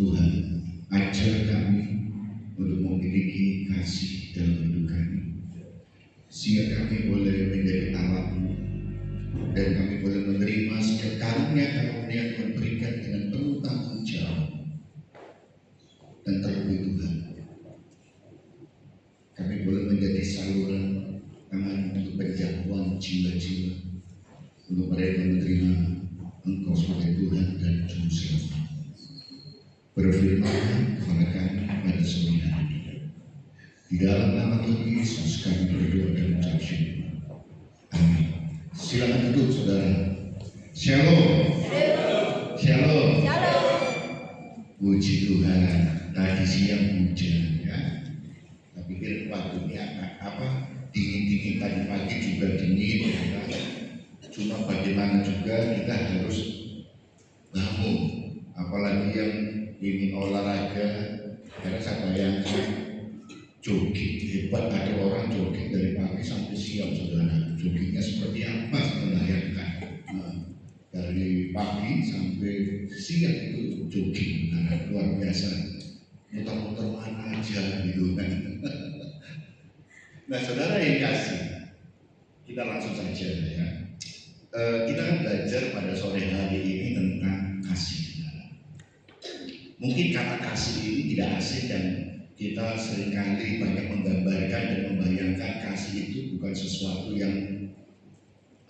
Tuhan, ajar kami untuk memiliki kasih dalam hidup kami, sehingga kami boleh menjadi alatmu dan kami boleh menerima setiap karunia-karunia yang Tuhan berikan dengan penuh tanggung jawab. Dan terlebih Tuhan, kami boleh menjadi saluran tangan untuk penjangkauan jiwa-jiwa, untuk mereka menerima Engkau sebagai Tuhan dan Juru Selamat. Berfirman kepada kami pada sore hari ini. Di dalam nama Tuhan Yesus kami berdoa dan mengucap syukur. Amin. Silakan duduk, saudara. Shalom. Shalom. Shalom. Puji Tuhan. Tadi siang hujan, ya. Saya pikir waktu ini dingin-dingin, tadi pagi juga dingin, ya. Cuma bagaimana juga kita harus bangun, apalagi yang ingin olahraga. Karena saya bayangkan jogging, hebat ada orang jogging dari pagi sampai siang, saudara. Joggingnya seperti apa saya bayangkan. Dari pagi sampai siang itu jogging, luar biasa. Muter-muter mana aja gitu kan. Nah, saudara yang kasih, kita langsung saja ya. Kita kan belajar pada sore hari ini tentang kasih. Mungkin kata kasih ini tidak asing dan kita seringkali banyak menggambarkan dan membayangkan kasih itu bukan sesuatu yang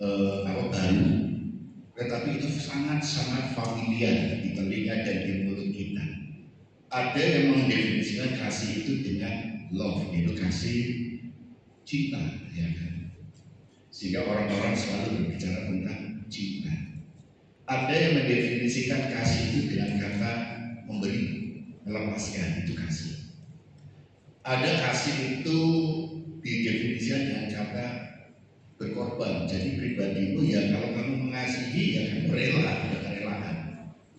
baru, tetapi itu sangat-sangat familiar di telinga dan di mulut kita. Ada yang mendefinisikan kasih itu dengan love, yaitu kasih cinta, ya kan? Sehingga orang-orang selalu berbicara tentang cinta. Ada yang mendefinisikan kasih itu dengan kata memberi, melepaskan, itu kasih. Ada kasih itu didefinisikan dengan kata berkorban. Jadi pribadimu ya kalau kamu mengasihi ya kamu rela, ada kerelaan.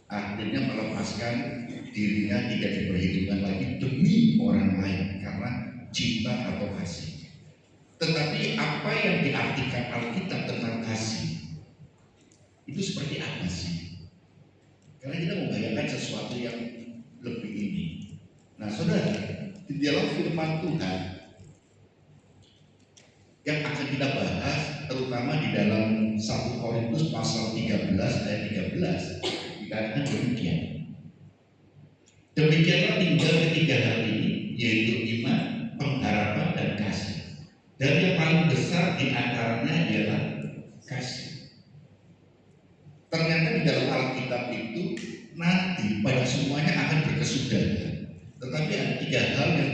Akhirnya melepaskan dirinya tidak diperhitungkan lagi demi orang lain karena cinta atau kasih. Tetapi apa yang diartikan Alkitab tentang kasih itu seperti apa sih? Karena kita membayangkan sesuatu yang lebih ini. Nah, saudara, di dalam firman Tuhan yang akan kita bahas, terutama di dalam 1 Korintus pasal 13 ayat 13, dikatakan demikian. Demikianlah tinggal ketiga hal ini, yaitu iman, pengharapan, dan kasih. Dan yang paling besar di antaranya ialah kasih. Ternyata di dalam Alkitab itu nanti pada semuanya akan berkesudahan. Tetapi ada tiga hal yang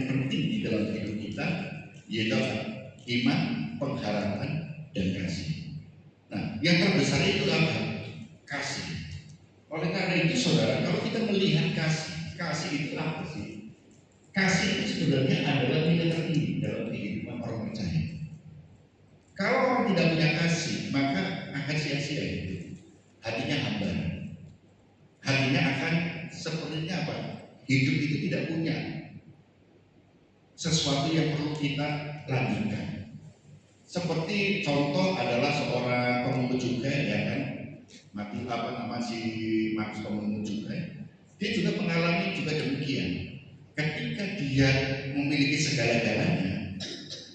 penting di dalam hidup kita, yaitu iman, pengharapan, dan kasih. Nah, yang terbesar itu apa? Kasih. Oleh karena itu, saudara, kalau kita melihat kasih itu apa sih? Kasih itu sebenarnya adalah nilai tertinggi dalam kehidupan orang percaya. Kalau orang tidak punya kasih, maka akan sia-sia hidup. Hatinya hambar. Hatinya akan sepertinya apa? Hidup itu tidak punya sesuatu yang perlu kita lanjutkan. Seperti contoh adalah seorang pemungut cukai, ya kan? Si Markus pemungut cukai. Dia juga mengalami juga demikian. Ketika dia memiliki segala-galanya,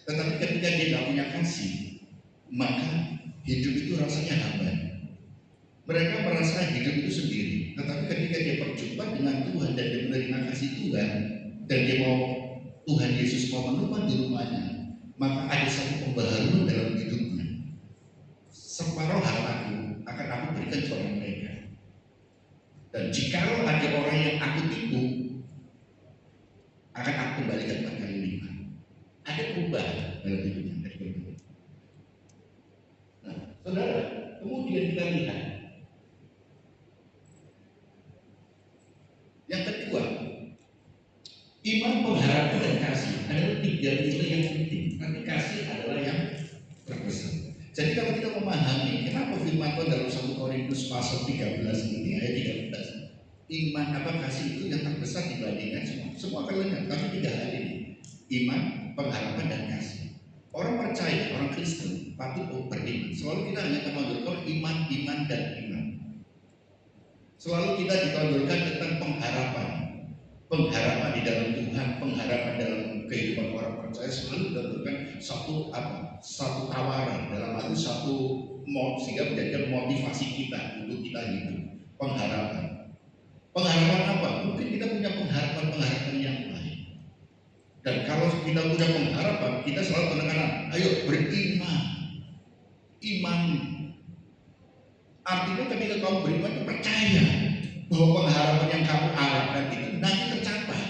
tetapi ketika dia tidak punya kasih, maka hidup itu rasanya hambar. Mereka merasa hidup itu sendiri, tetapi ketika dia berjumpa dengan Tuhan dan dia menerima kasih Tuhan dan dia mau Tuhan Yesus mau menumpang di rumahnya, maka ada satu pembaharuan dalam hidupnya. Separuh hartaku akan aku berikan kepada mereka. Dan jikalau ada orang yang aku tipu, akan aku kembalikan 4 kali lipat. Ada perubahan dalam hidupnya. Nah, saudara, kemudian kita lihat yang kedua, iman, pengharapan, dan kasih adalah tiga nilai yang penting. Tapi kasih adalah yang terbesar. Jadi kalau kita memahami kenapa firman Tuhan dalam 1 Korintus pasal 13 ini ayat 13, iman kasih itu yang terbesar dibandingkan semua kalian, tapi tiga hal ini, iman, pengharapan, dan kasih. Orang percaya, orang Kristen patut beriman. Selalu kita hanya menonjolkan iman, dan iman. Selalu kita ditonjolkan tentang pengharapan. pengharapan di dalam Tuhan, pengharapan dalam kehidupan orang percaya selalu menentukan satu tawaran dalam arti sehingga menjadikan motivasi kita untuk kita hidup. Pengharapan apa? Mungkin kita punya pengharapan yang lain. Dan kalau kita punya pengharapan, kita selalu menekankan, ayo beriman, iman. Artinya ketika kamu beriman itu percaya bahwa pengharapan yang kamu harapkan itu nanti tercapai.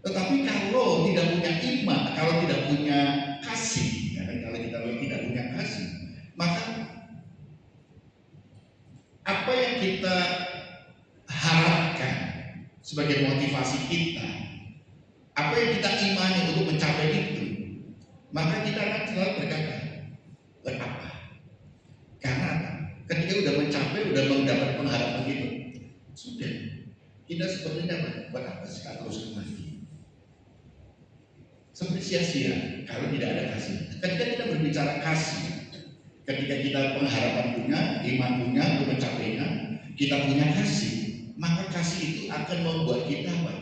Tetapi kalau tidak punya iman, kalau tidak punya kasih, ya kan, kalau kita tidak punya kasih, maka apa yang kita harapkan sebagai motivasi kita, apa yang kita imani untuk mencapai itu, maka kita akan selalu berkata, buat apa? Karena ketika sudah mencapai, sudah mendapat pengharapan itu, sudah kita sepertinya buat apa sih terus lagi? Seperti sia-sia kalau tidak ada kasih. Ketika kita berbicara kasih, ketika kita pengharapan punya, iman punya untuk mencapainya, kita punya kasih, maka kasih itu akan membuat kita apa?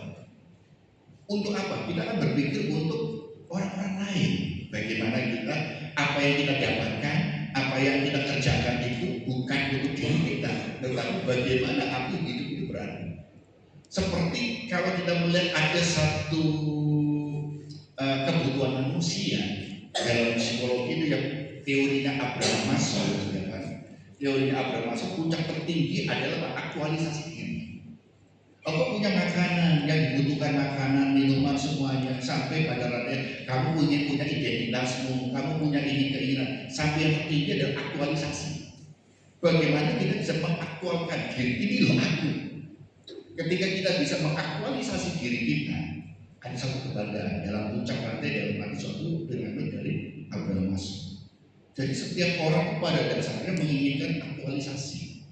Untuk apa? Kita akan berpikir untuk orang-orang lain. Bagaimana kita, apa yang kita dapatkan, apa yang kita kerjakan itu bukan untuk diri kita, tetapi bagaimana aku hidup itu berarti. Seperti kalau kita melihat ada satu kebutuhan manusia dalam psikologi itu yang teorinya Abraham Maslow, ya kan? Teorinya Abraham Maslow, puncak tertinggi adalah aktualisasi diri. Aku punya makanan yang dibutuhkan, makanan, minuman semuanya, sampai pada rantai kamu punya identitasmu, kamu punya ini keinginan, sampai yang tertinggi adalah aktualisasi. Bagaimana kita bisa mengaktualkan diri ini loh aku. Ketika kita bisa mengaktualisasi diri kita, ada satu kebanggaan dalam puncak rantai dalam arti suatu dengan dari Abraham Maslow. Jadi setiap orang pada dasarnya menginginkan aktualisasi.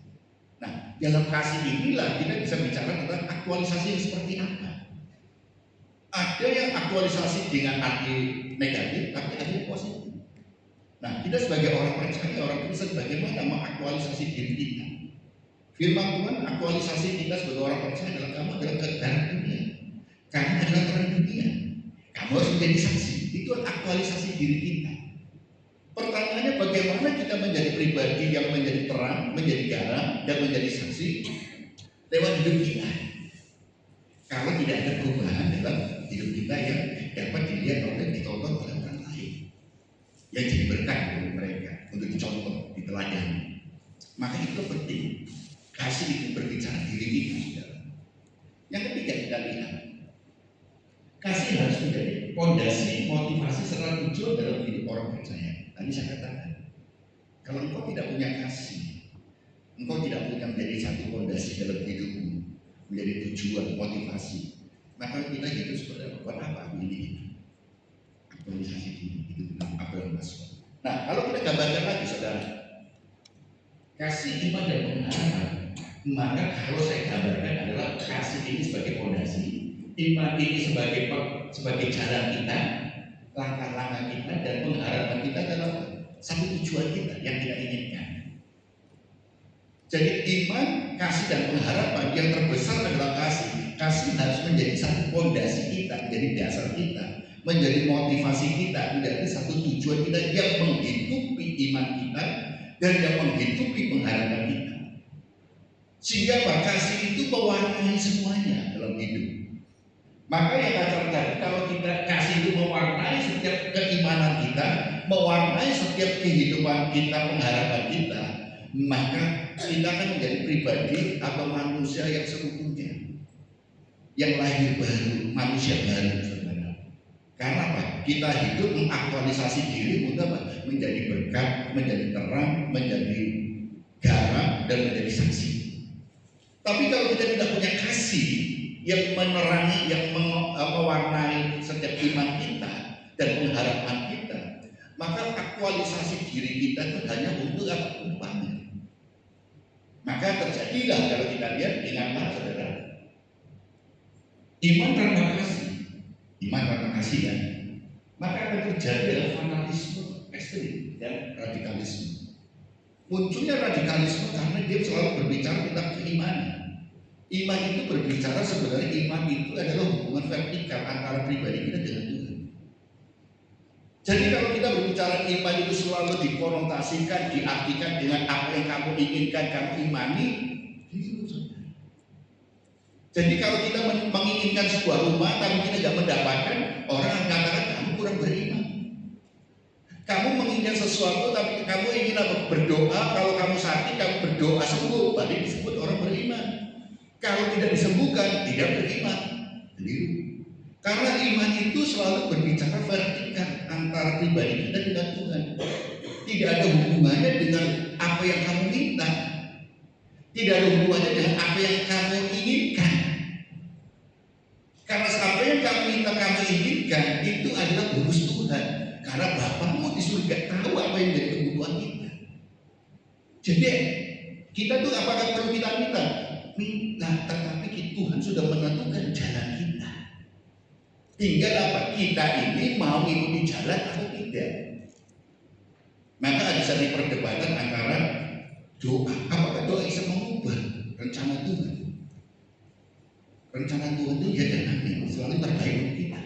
Nah, dalam kasih inilah kita bisa bicara tentang aktualisasi yang seperti apa. Ada yang aktualisasi dengan arti negatif, tapi ada yang positif. Nah, kita sebagai orang percaya, orang Kristen, bagaimana mengaktualisasi diri kita? Firman Tuhan, aktualisasi kita sebagai orang percaya adalah kamu adalah terang dunia. Kamu adalah terang dunia. Kamu harus menjadi saksi. Itu aktualisasi diri kita. Pertanyaannya, bagaimana kita menjadi pribadi yang menjadi terang, menjadi garam, dan menjadi saksi lewat hidup kita. Kalau tidak ada perubahan dalam hidup kita yang dapat dilihat oleh ditonton oleh orang lain, yang jadi berkat bagi mereka untuk dicontoh, diteladani, maka itu penting. Kasih itu berbicara diri kita. Yang ketiga kita lihat, kasih harus menjadi fondasi, motivasi, serta tujuan dalam hidup orang percaya. Tadi saya katakan, kalau engkau tidak punya kasih, engkau tidak punya menjadi satu fondasi dalam hidupmu, menjadi tujuan, motivasi, maka kita hidup seperti apa? Buat apa aku ini hidup? Aktualisasi diri itu tentang Abraham Maslow. Nah, kalau kita gambarkan lagi, saudara, kasih, iman, dan pengharapan, maka kalau saya gambarkan adalah kasih ini sebagai fondasi, iman ini sebagai jalan kita, langkah-langkah kita, dan pengharapan kita adalah satu tujuan kita yang kita inginkan. Jadi iman, kasih, dan pengharapan yang terbesar adalah kasih. Kasih harus menjadi satu fondasi kita, menjadi dasar kita, menjadi motivasi kita, menjadi satu tujuan kita yang menghidupi iman kita dan yang menghidupi pengharapan kita. Sehingga kasih itu mewarnai semuanya dalam hidup. Maka yang kata tadi, kalau kita kasih itu mewarnai setiap keimanan kita, mewarnai setiap kehidupan kita, pengharapan kita, maka kita akan menjadi pribadi atau manusia yang seutuhnya, yang lahir baru, manusia baru, saudara. Karena apa? Kita hidup mengaktualisasi diri untuk apa? Menjadi berkat, menjadi terang, menjadi garam, dan menjadi saksi. Tapi kalau kita tidak punya kasih yang menerangi, yang mewarnai setiap iman kita dan pengharapan kita, maka aktualisasi diri kita itu hanya untuk apa? Untuk pamer. Maka terjadilah kalau kita lihat, ingatlah saudara, iman tanpa kasih, iman tanpa kasih kan, maka akan terjadi adalah fanatisme ekstrim dan radikalisme. Munculnya radikalisme karena dia selalu berbicara tentang keimanan. Iman itu berbicara sebenarnya iman itu adalah hubungan vertikal antara pribadi kita dengan Tuhan. Jadi kalau kita berbicara iman itu selalu dikonotasikan, diartikan dengan apa yang kamu inginkan, kamu imani. Jadi kalau kita menginginkan sebuah rumah, tapi kita tidak mendapatkan, orang akan katakan kamu kurang beriman. Kamu menginginkan sesuatu, tapi kamu ingin berdoa, kalau kamu sakit, kamu berdoa sembuh, berarti disebut orang beriman. Kalau tidak disembuhkan, tidak beriman. Keliru. Karena iman itu selalu berbicara vertikal antara pribadi kita dengan Tuhan. Tidak ada hubungannya dengan apa yang kamu minta. Tidak ada hubungannya dengan apa yang kamu inginkan. Karena apa yang kamu minta, kamu inginkan, itu adalah bonus Tuhan. Karena Bapamu di surga tahu apa yang menjadi kebutuhan kita. Jadi kita tuh apakah perlu kita minta? Minta, tetapi Tuhan sudah menentukan jalan kita. Tinggal apa? Kita ini mau mengikuti jalan atau tidak. Maka ada satu perdebatan antara doa. Apakah doa bisa mengubah rencana Tuhan? Rencana Tuhan itu ya dan amin, selalu terbaik untuk kita.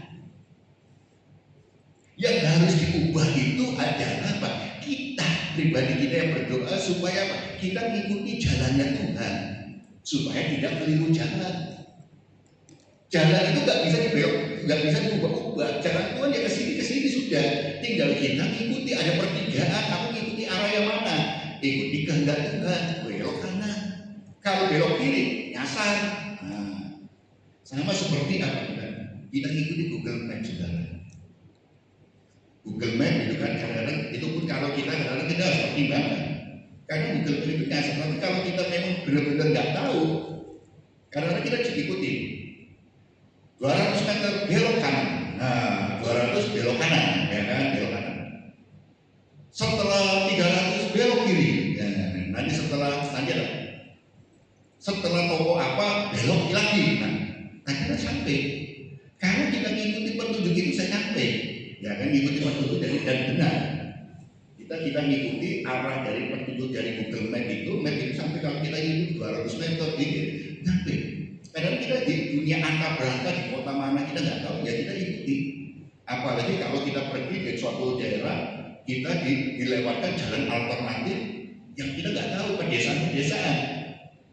Yang harus diubah itu adalah apa? Kita, pribadi kita yang berdoa supaya apa? Kita mengikuti jalannya Tuhan, supaya tidak keliru jalan. Jalan itu nggak bisa dibelok, nggak bisa diubah-ubah. Jalan Tuhan ya ke sini sudah. Tinggal kita mengikuti, ada pertigaan, aku mengikuti arah yang mana? Ikuti kehendak Tuhan, belok kanan. Kalau belok kiri, nyasar. Nah, sama seperti apa kita? Kita ikuti Google Maps, saudara. Google Maps itu kan kadang-kadang itu pun kalau kita kadang-kadang kita harus pertimbangkan. Karena Google Maps itu nyasar. Tapi kalau kita memang benar-benar nggak tahu, kadang-kadang kita ikuti. 200 meter belok kanan. Nah, 200 belok kanan, ya kan, belok kanan. Setelah 300 belok kiri. Ya, nanti setelah toko apa belok lagi. Nah, kita sampai. Kalau kita mengikuti petunjuk itu saya sampai. Ya kan, mengikuti petunjuk dan benar. Kita mengikuti arah dari petunjuk dari Google Map itu sampai kalau kita ikuti 200 meter ini sampai. Kadang kita di dunia angka berangkat di kota mana kita nggak tahu, ya kita ikuti. Apalagi kalau kita pergi ke suatu daerah, kita dilewatkan jalan alternatif yang kita nggak tahu, pedesaan-pedesaan.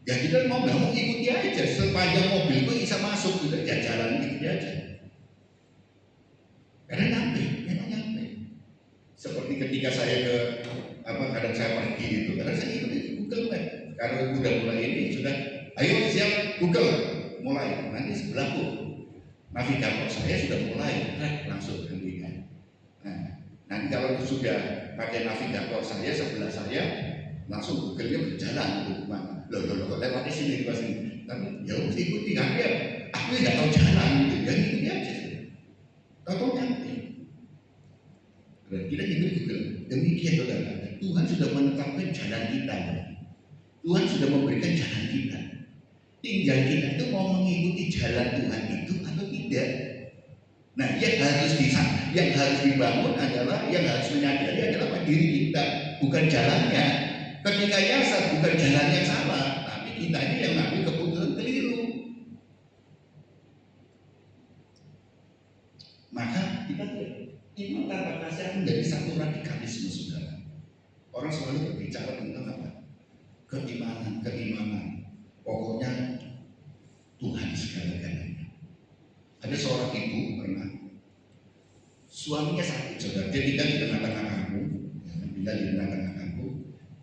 Ya kita mau nggak mau ikuti aja, sepanjang mobil itu bisa masuk, kita jalan ikuti aja. Karena memang nyampe. Seperti ketika saya kadang saya pergi itu, kadang saya ikuti Google Map. Kalau udah mulai ini sudah, ayo siap Google. Mulai, nanti sebelahku navigator saya sudah mulai langsung hentikan. Nah, nanti kalau sudah pakai navigator saya sebelah saya, langsung Google-nya berjalan untuk mana? Loh, lewat sini pas ini. Tapi ya harus ikuti kan ya. Aku nggak tahu jalan gitu, ya ikuti aja. Tahu nyampe. Kita ikuti Google. Demikian saudara, Tuhan sudah menetapkan jalan kita. Tuhan sudah memberikan jalan kita. Tinggal kita itu mau mengikuti jalan Tuhan itu atau tidak. Nah, yang harus dibangun adalah, yang harus menyadari adalah diri kita, bukan jalannya. Ketika nyasar bukan jalan yang salah, tapi kita ini yang ngambil keputusan keliru. Maka kita iman tanpa kasih menjadi satu radikalisme, saudara. Orang selalu berbicara tentang apa? Keimanan. Pokoknya Tuhan segala-galanya. Ada seorang ibu pernah suaminya sakit, saudara. Dia tinggal di tengah-tengah kampung,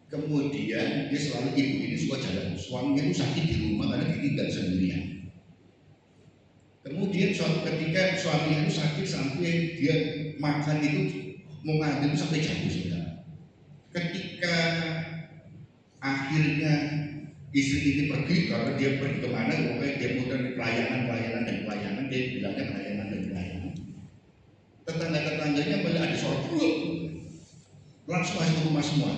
Kemudian dia selalu, ibu ini suka jalan. Suaminya itu sakit di rumah karena ditinggal sendirian. Kemudian suatu ketika suaminya itu sakit sampai dia makan itu mau ngambil itu sampai jatuh, saudara. Ketika akhirnya istri ini pergi, karena dia pergi kemana, pokoknya dia muter di pelayanan, dia bilangnya pelayanan. Tetangga-tetangganya melihat ada suara buruk, langsung masuk ke rumah semua.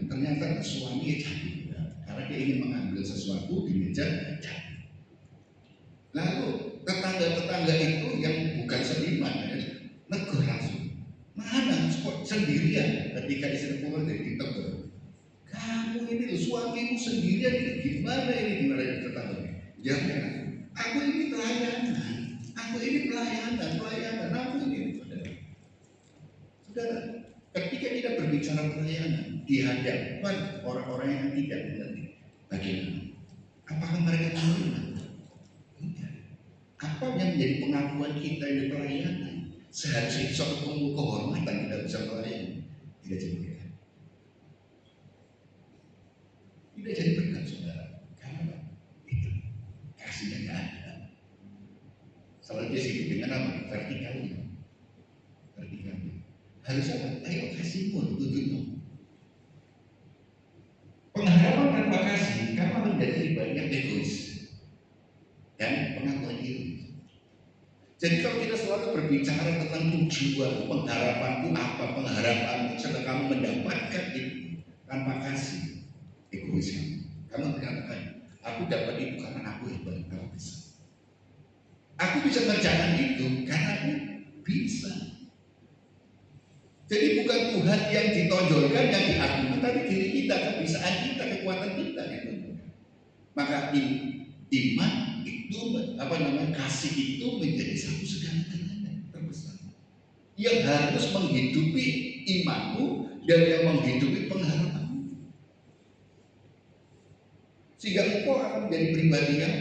Ternyata suaminya jatuh, karena dia ingin mengambil sesuatu di meja jatuh. Lalu tetangga-tetangga itu yang bukan seniman, negur langsung, mana kok sendirian? Ketika istri pulang dari tegur, kamu ini suamimu sendirian, ini gimana tetangga? Ya kan? Aku ini pelayanan, aku ini pelayanan, aku ini saudara. Ketika kita berbicara pelayanan di hadapan orang-orang yang tidak mengerti, bagaimana? Apakah mereka menerima? Tidak. Apa yang menjadi pengakuan kita di pelayanan? Seharusnya suatu kehormatan kita bisa melayani. Tidak jadi berkat. Tidak jadi berkat, saudara. Karena itu kasihnya nggak ada. Selalu dia sibuk dengan apa? Vertikalnya. Harus apa? Ayo kasihmu, tunjukmu. Pengharapan tanpa kasih karena menjadi banyak egois dan pengakuan diri. Jadi kalau kita selalu berbicara tentang tujuan, pengharapanku apa, pengharapanmu, setelah kamu mendapatkan itu tanpa kasih, egois kamu. Kamu mengatakan, aku dapat itu karena aku hebat, aku bisa. Aku bisa mengerjakan itu karena aku bisa. Jadi bukan Tuhan yang ditonjolkan, yang diakui, tapi diri kita, kebisaan kita, kekuatan kita. Maka iman itu, kasih itu menjadi satu segala-galanya terbesar yang harus menghidupi imanmu dan yang menghidupi pengharapanmu, sehingga engkau akan menjadi pribadi yang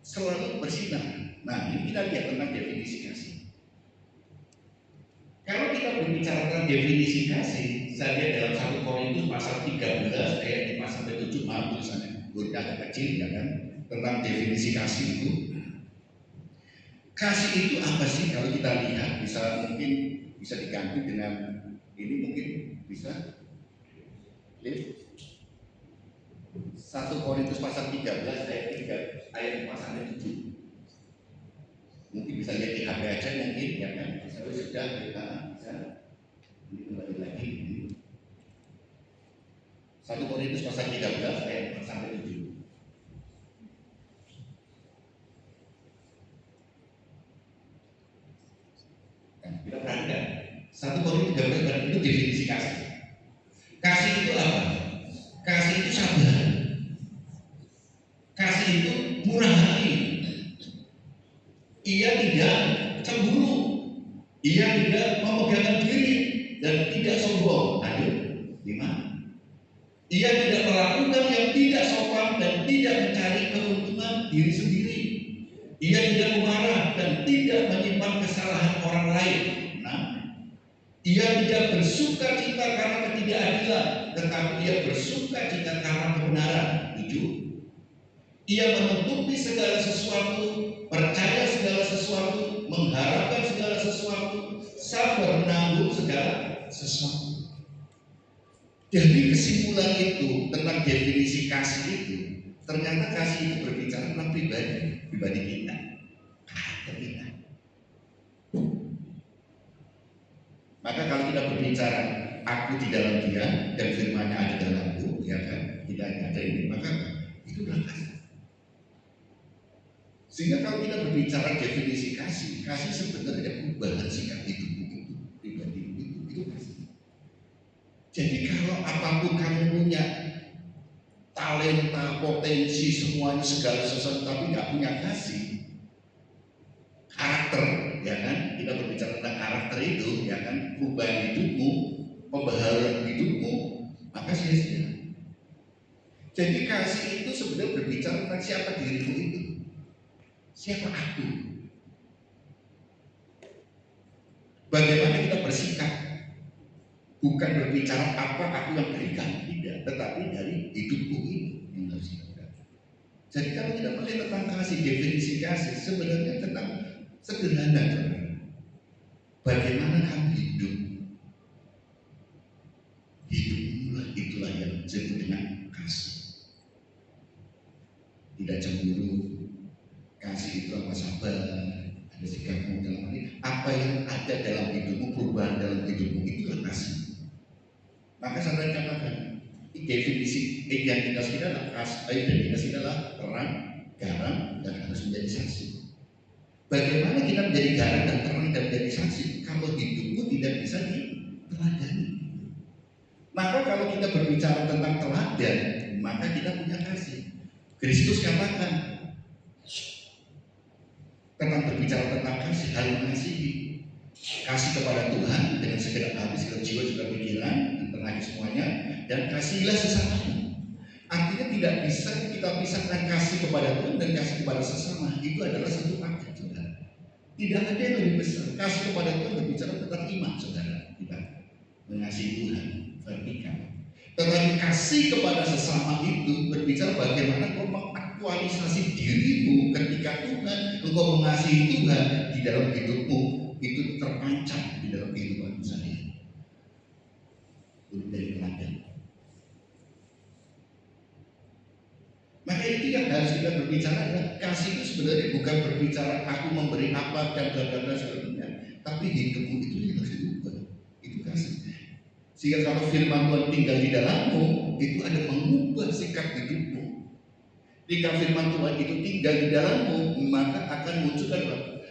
selalu bersinar. Nah, ini kita lihat tentang definisi kasih. Kalau kita berbicara tentang definisi kasih, saya lihat dalam 1 Korintus pasal 13 ayat 5-7, maaf tulisannya hurufnya agak kecil, ya kan, tentang definisi kasih itu. Kasih itu apa sih? Kalau kita lihat, mungkin bisa diganti dengan ini, mungkin bisa 1 Korintus pasal 13 ayat 5-7. Mungkin bisa lihat di HP aja mungkin, ya kan? Sudah kita bisa ini kembali lagi. 1 Korintus pasal 13 ayat 4-7. Nah, kita perhatikan 1 Korintus 13 itu definisi kasih. Kasih itu apa? Kasih itu sabar. Kasih itu murah hati. Ia tidak cemburu, ia tidak memegangkan diri dan tidak sombong. Ayo, 5. Ia tidak melakukan yang tidak sopan dan tidak mencari keuntungan diri sendiri. Ia tidak memarah dan tidak menyimpan kesalahan orang lain. 6. Ia tidak bersuka cita karena ketidakadilan, tetapi ia bersuka cita karena kebenaran. 7. Ia menutupi segala sesuatu, percaya segala sesuatu, mengharapkan segala sesuatu, sabar menanggung segala sesuatu. Jadi kesimpulan itu tentang definisi kasih itu, ternyata kasih itu berbicara tentang pribadi kita, karakter kita. Maka kalau kita berbicara aku di dalam dia dan firman-Nya ada dalamku, ya kan, tidak ada ini, maka itu adalah kasih. Sehingga kalau kita berbicara definisi kasih sebenarnya perubahan sikap hidupmu itu, pribadi itu kasih. Jadi kalau apapun kamu punya talenta, potensi, semuanya segala sesuatu, tapi nggak punya kasih, karakter, ya kan? Kita berbicara tentang karakter itu, ya kan? Perubahan hidupmu, pembaharuan hidupmu, maka sia-sia. Jadi kasih itu sebenarnya berbicara tentang siapa dirimu itu. Siapa aku? Bagaimana kita bersikap? Bukan berbicara apa aku yang berikan, tidak, tetapi dari hidupku ini yang harus kita berikan. Jadi kalau kita melihat tentang kasih, definisi kasih sebenarnya tentang sederhana, saudara. Bagaimana kamu hidup? Hiduplah itulah yang disebut dengan kasih. Tidak cemburu. Kasih itu apa? Sabar, ada sikapmu dalam ini. Apa yang ada dalam hidupmu, perubahan dalam hidupmu, itulah kasih. Maka saya katakan, definisi identitas kita adalah kasih. Identitas kita adalah terang, garam, dan harus menjadi saksi. Bagaimana kita menjadi garam dan terang dan menjadi saksi kalau hidupmu tidak bisa diteladani? Maka kalau kita berbicara tentang teladan, maka kita punya kasih. Kristus katakan tentang berbicara tentang kasih, hal mengasihi, kasih kepada Tuhan dengan segenap hati, segenap jiwa, juga pikiran, dan tenaga semuanya, dan kasihilah sesamamu. Artinya tidak bisa kita pisahkan kasih kepada Tuhan dan kasih kepada sesama. Itu adalah satu paket, saudara. Tidak ada yang lebih besar. Kasih kepada Tuhan berbicara tentang iman, saudara. Kita mengasihi Tuhan, vertikal. Tetapi kasih kepada sesama itu berbicara bagaimana kau mengaktualisasi dirimu ketika Tuhan, engkau mengasihi Tuhan di dalam hidupmu, itu terpancar di dalam kehidupan sehari-hari. Dari teladan. Maka itu yang harus kita berbicara adalah kasih itu sebenarnya bukan berbicara aku memberi apa dan bla bla bla sebagainya, tapi hidupmu itu yang harus diubah. Itu kasih. Sehingga kalau firman Tuhan tinggal di dalammu, itu ada mengubah sikap hidupmu. Jika firman Tuhan itu tinggal di dalammu, maka akan munculkan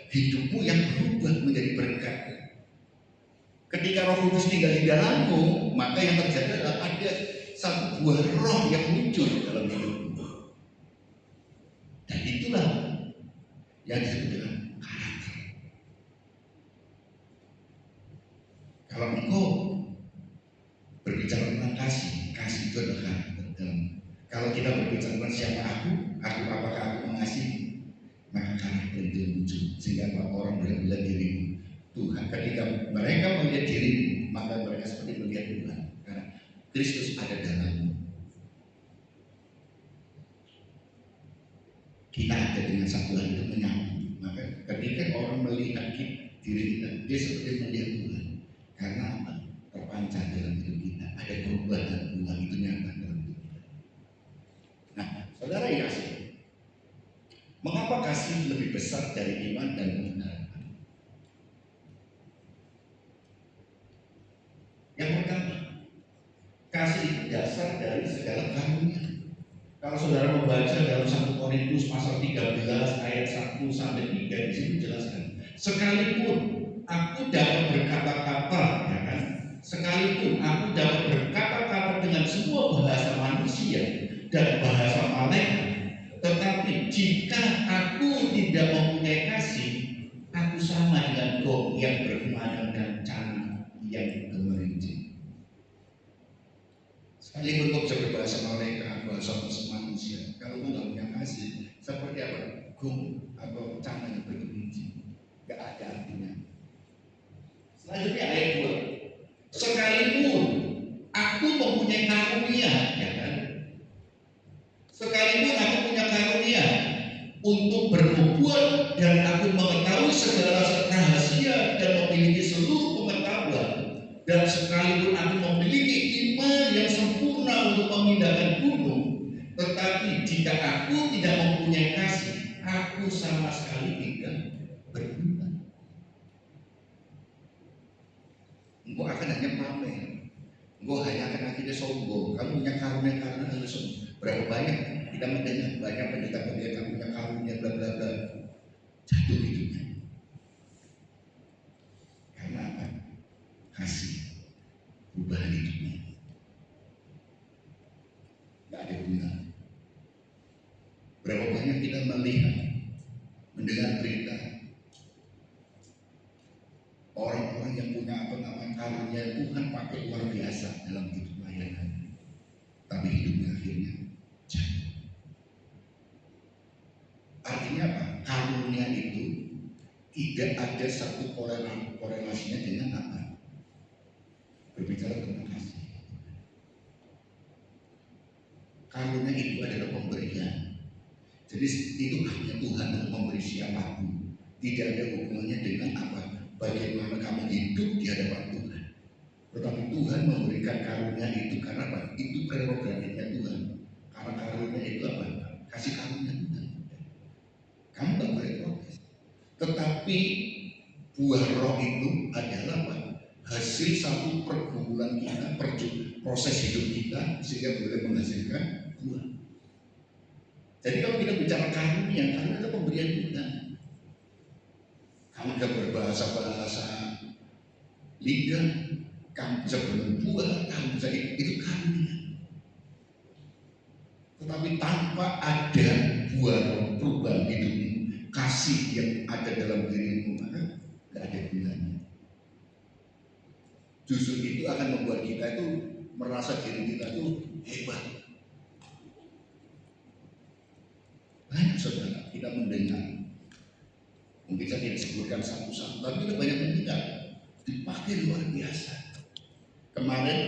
hidupmu yang berubah menjadi berkat. Ketika Roh Kudus tinggal di dalammu, maka yang terjadi adalah ada satu buah roh yang muncul dalam hidupmu. Dan itulah yang disebut dengan karakter. Kalau engkau berbicara tentang kasih, kasih itu adalah karakter. Kalau kita berbicara tentang siapa aku apakah aku mengasihi, maka karakter itu muncul. Sehingga orang benar-benar dirimu Tuhan. Ketika mereka melihat dirimu, maka mereka seperti melihat Tuhan. Karena Kristus ada dalammu. Kita ada dengan satu hal itu menyambung. Maka ketika orang melihat diri kita, dia seperti melihat Tuhan. Karena apa? Terpancar dalam hidup kita. Ada perubahan Tuhan itu nyata dalam hidup kita. Nah, saudara yang kasih, mengapa kasih lebih besar dari iman dan pengharapan? Yang pertama, kasih itu dasar dari segala karunia. Kalau saudara membaca dalam 1 Korintus pasal 13 ayat 1 sampai 3 di sini dijelaskan, sekalipun aku dapat berkata-kata, ya kan? Sekalipun aku dapat berkata-kata dengan semua bahasa manusia dan bahasa malaikat, tetapi jika aku tidak mempunyai kasih, aku sama dengan gong yang berkumandang dan canang yang gemerincing. Sekalipun kau bisa berbahasa malaikat, bahasa manusia, kalau kau nggak punya kasih, seperti apa? Gong atau canang yang bergemincing, nggak ada artinya. Selanjutnya ayat 2. Sekalipun aku mempunyai karunia, ya kan? Sekalipun aku punya karunia untuk bernubuat dan aku mengetahui segala rahasia dan memiliki seluruh pengetahuan, dan sekalipun aku memiliki iman yang sempurna untuk memindahkan gunung, tetapi jika aku tidak mempunyai kasih, aku sama sekali tidak berguna. Engkau akan hanya pamer, engkau hanya akan akhirnya sombong. Kamu punya karunia harus sombong. Berapa banyak kita mendengar banyak pendeta-pendeta kamu punya karunia bla bla bla, jatuh hidupnya. Karena apa? Kasih perubahan hidupnya. Gak ada guna. Berapa banyak kita melihat, mendengar berita orang-orang yang punya karunia Tuhan pakai luar biasa dalam hidup layanan, tapi hidupnya akhirnya jatuh. Artinya apa? Karunia itu tidak ada satu korelasinya dengan apa? Berbicara tentang kasih. Karunia itu adalah pemberian. Jadi itu hanya Tuhan untuk memberi siapapun. Tidak ada hubungannya dengan apa? Bagaimana kamu hidup di hadapan Tuhan. Tetapi Tuhan memberikan karunia itu karena apa? Itu prerogatifnya Tuhan. Karena karunia itu apa? Kasih karunia Tuhan. Kamu gak boleh protes. Tetapi buah roh itu adalah apa? Hasil satu pergumulan kita, proses hidup kita, sehingga boleh menghasilkan buah. Jadi kalau kita bicara karunia itu pemberian Tuhan. Kamu bisa berbahasa-bahasa lidah, kamu bisa berbuat, kamu bisa itu karunia. Tetapi tanpa ada buah perubahan hidupmu, kasih yang ada dalam dirimu, maka nggak ada gunanya. Justru itu akan membuat kita itu merasa diri kita itu hebat. Banyak saudara kita mendengar, mungkin saya tidak sebutkan satu-satu, tapi kita banyak mendengar dipakai luar biasa. Kemarin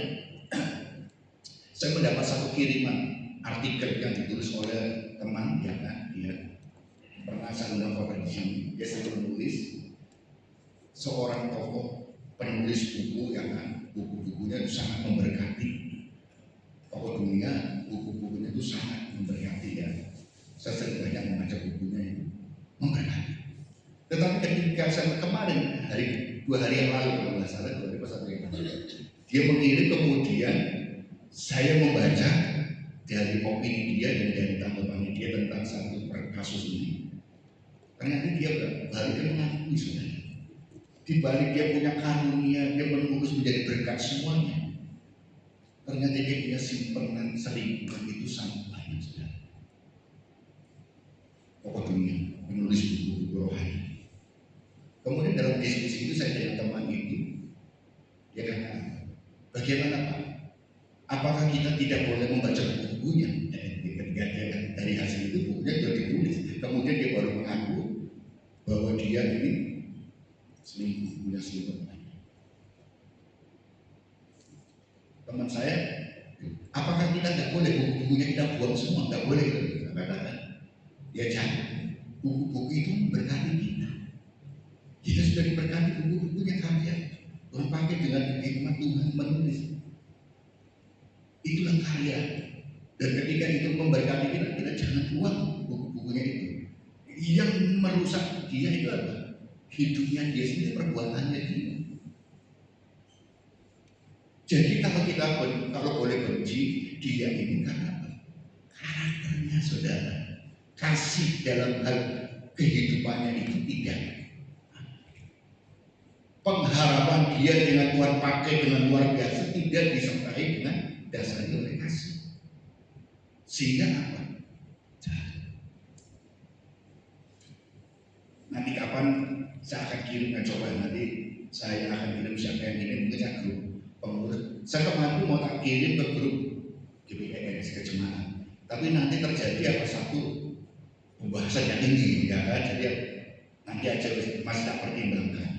saya mendapat satu kiriman artikel yang ditulis oleh teman ya kan, dia pernah saya undang di sini. Dia selalu menulis, seorang tokoh penulis buku ya kan, buku-bukunya itu sangat memberkati. Tokoh dunia, buku-bukunya itu sangat memberkati ya. Saya sering banyak membaca bukunya itu memberkati. Tetapi ketika saya kemarin dua hari yang lalu kalau nggak salah, 2 hari pas yang lalu, dia mengirim, kemudian saya membaca dari opini dia dan dari tanggapan dia tentang satu kasus ini. Ternyata dia baru dia mengakui sebenarnya, di balik dia punya karunia, dia menulis menjadi berkat semuanya. Ternyata dia punya simpanan selingkuhan itu sangat banyak sekali. Tokoh dunia, menulis buku-buku rohani. Kemudian dalam diskusi itu saya dengan teman itu, dia katakan, bagaimana Pak? Apakah kita tidak boleh membaca buku-bukunya? Ketika dia dari hasil itu bukunya sudah ditulis, kemudian dia baru mengaku bahwa dia ini selingkuh, punya selingkuh. Teman saya, apakah kita tidak boleh buku-bukunya kita buang semua? Tidak boleh gitu. Katakan, ya jangan. Buku-buku itu memberkati kita. Kita sudah diberkati buku-bukunya karya. Tuhan pakai dengan hikmat Tuhan menulis. Itulah karya. Dan ketika itu memberkati kita jangan buang buku-bukunya itu. Yang merusak dia itu apa? Hidupnya dia sendiri, perbuatannya dia. Jadi kalau boleh benci, dia ini karena apa? Karakternya saudara. Kasih dalam hal kehidupannya itu tidak. Pengharapan dia dengan Tuhan pakai dengan luar biasa, tidak disertai dengan dasar oleh kasih. Sehingga apa? Nanti kapan saya akan kirim, coba nanti saya akan kirim siapa yang ini, mungkin saya grup pengurus. Saya kemarin mau tak kirim ke grup GPNS ke jemaat. Tapi nanti terjadi apa satu pembahasan yang tinggi, ya kan? Jadi nanti aja masih tak pertimbangkan.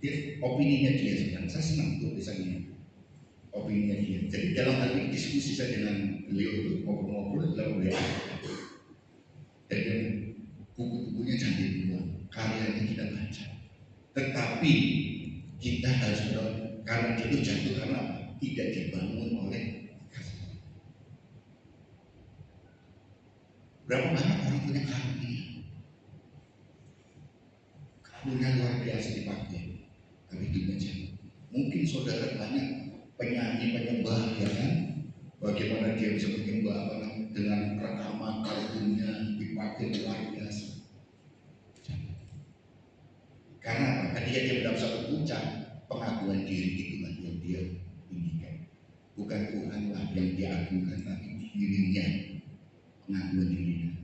Dia, opininya dia sebenarnya, saya senang tuh bisa ini opininya dia. Jadi dalam hal ini diskusi saya dengan beliau itu ngobrol-ngobrol dalam WA. Dan buku-bukunya jangan dibuang, karyanya kita baca. Tetapi kita harus karena itu jatuh karena tidak dibangun oleh kasih. Berapa banyak orang punya karunia luar biasa dipakai. Tapi itu saja. Mungkin saudara banyak penyanyi penyembah ya kan, bagaimana dia bisa menyembah dengan rekaman karunia dipakai luar biasa. Karena apa? Ketika dia mendapat satu puncak, pengakuan diri itulah yang dia inginkan. Bukan Tuhanlah yang dia agungkan, tapi dirinya, pengakuan dirinya,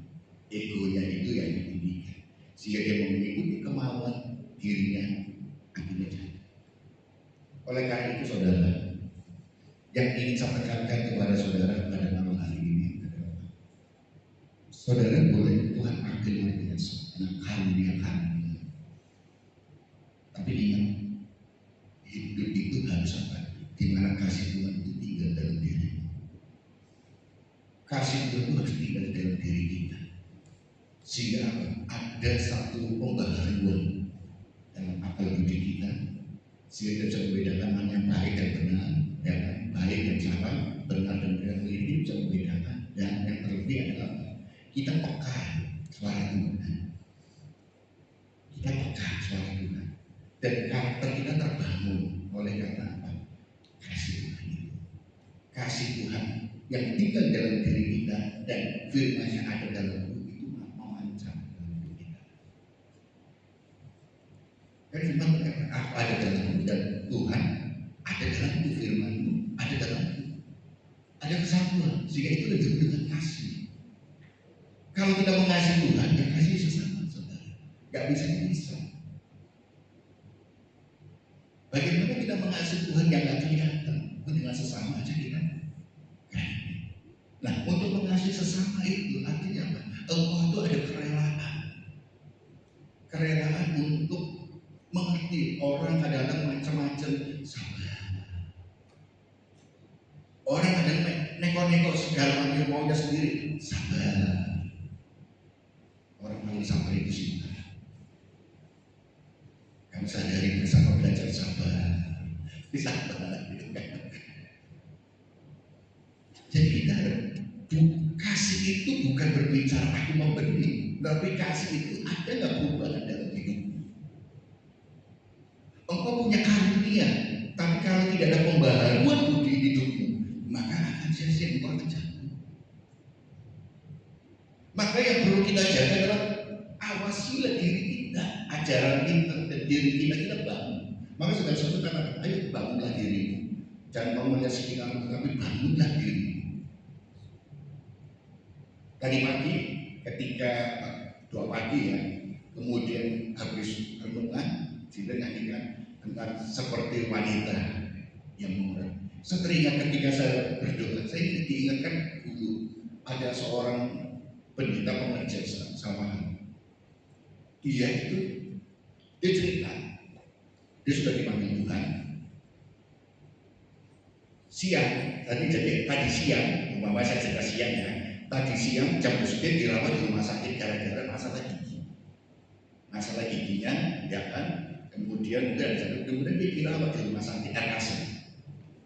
egonya itu yang diinginkan. Sehingga dia mengikuti kemauan dirinya. Oleh karena itu saudara, yang ingin saya tekankan kepada saudara pada malam hari ini adalah, saudara boleh Tuhan pakai luar biasa dengan karunia. Tapi ingat, hidup itu harus apa? Di mana kasih Tuhan itu tinggal dalam diri. Kasih Tuhan itu harus tinggal dalam diri kita. Sehingga apa? Ada satu pembaharuan dalam akal budi kita, sehingga bisa membedakan mana yang baik dan benar, ya kan? Baik dan salah, benar dan benar ini bisa membedakan. Dan yang terlebih adalah kita peka suara Tuhan. Kita peka suara Tuhan. Dan karakter kita terbangun oleh karena apa? Kasih Tuhan itu. Kasih Tuhan yang tinggal dalam diri kita dan firman yang ada dalam itu memancar dalam diri kita. Dan firman berkata, apa ada dalam dan Tuhan ada dalam itu, firman ada dalam itu. Ada kesatuan. sehingga itu lebih dengan kasih. Kalau kita mengasihi Tuhan, ya kasih sesama, saudara. Gak bisa dipisah. Bagaimana kita mengasihi Tuhan yang gak kelihatan? Dengan sesama aja kita. Nah, untuk mengasihi sesama itu artinya apa? Engkau itu ada kerelaan. Kerelaan untuk mengerti. Orang kadang-kadang macam-macam, sabar. Orang kadang neko-neko segala macam maunya sendiri, sabar. Orang paling sabar itu cinta. Kami sadari bersama belajar sabar. Sabar. Jadi kita kasih itu bukan berbicara aku memberi, tapi kasih itu ada nggak perubahan dalam hidupmu. Engkau punya karunia, tapi kalau tidak ada pembaharuan di hidupmu, maka akan sia-sia, engkau akan jatuh. Maka yang perlu kita jaga adalah awasilah diri kita, ajaran kita dan diri kita bangun. Maka saudara-saudara katakan, ayo bangunlah dirimu. Jangan mau melihat sekitarmu, tapi bangunlah dirimu. Tadi pagi ketika doa pagi ya, kemudian habis renungan, kita nyanyikan tentang seperti wanita yang murah. Saya teringat ketika saya berdoa, saya diingatkan dulu ada seorang pendeta pengajar sama dia cerita, dia sudah dipanggil Tuhan. Siang, tadi siang, umpama saya cerita siang ya. Tadi siang jam besoknya dirawat di rumah sakit gara-gara masalah gigi. Masalah giginya, ya kan. Kemudian dia dirawat di rumah sakit RKS.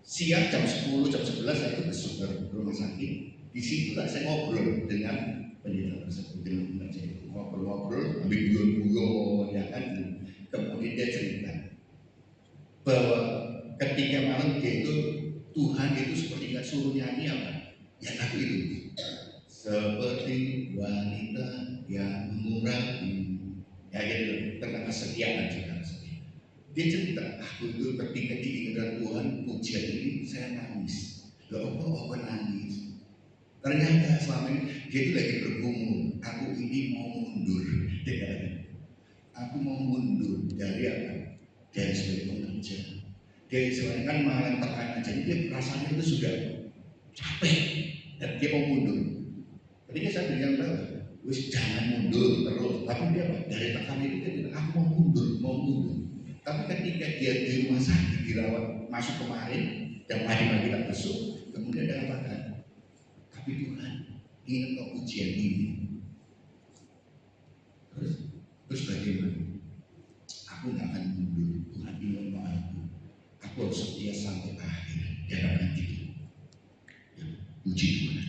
Siang jam 10, jam 11 saya itu besok ke rumah sakit. Di situ saya ngobrol dengan pendeta tersebut, dengan pengajar itu. Ngobrol, ambil guyon-guyon, ya kan. Kemudian dia cerita bahwa ketika malam dia itu Tuhan itu seperti nggak suruh nyanyi apa? Ya tapi itu seperti wanita yang mengurapi, ya gitu, tentang kesetiaan juga. Dia cerita, aku itu ketika diingatkan Tuhan pujian ini saya nangis. Loh kok nangis? Ternyata selama ini dia itu lagi bergumul, aku ini mau mundur. Aku mau mundur dari apa? Dari sebagai pengajar. Dia istilahnya kan malam tekanan, jadi dia rasanya itu sudah capek dan dia mau mundur. Ketika saya bilang wis jangan mundur terus, tapi dia dari tekanan itu dia bilang aku mau mundur. Tapi ketika dia di rumah sakit dirawat masuk kemarin dan pagi-pagi tak besok, kemudian dia katakan, tapi Tuhan ingat kau ujian ini. Terus bagaimana? Aku nggak akan mundur. Tuhan ingat aku. Aku harus setia sampai akhir. Dia akan gitu. Ya, puji Tuhan.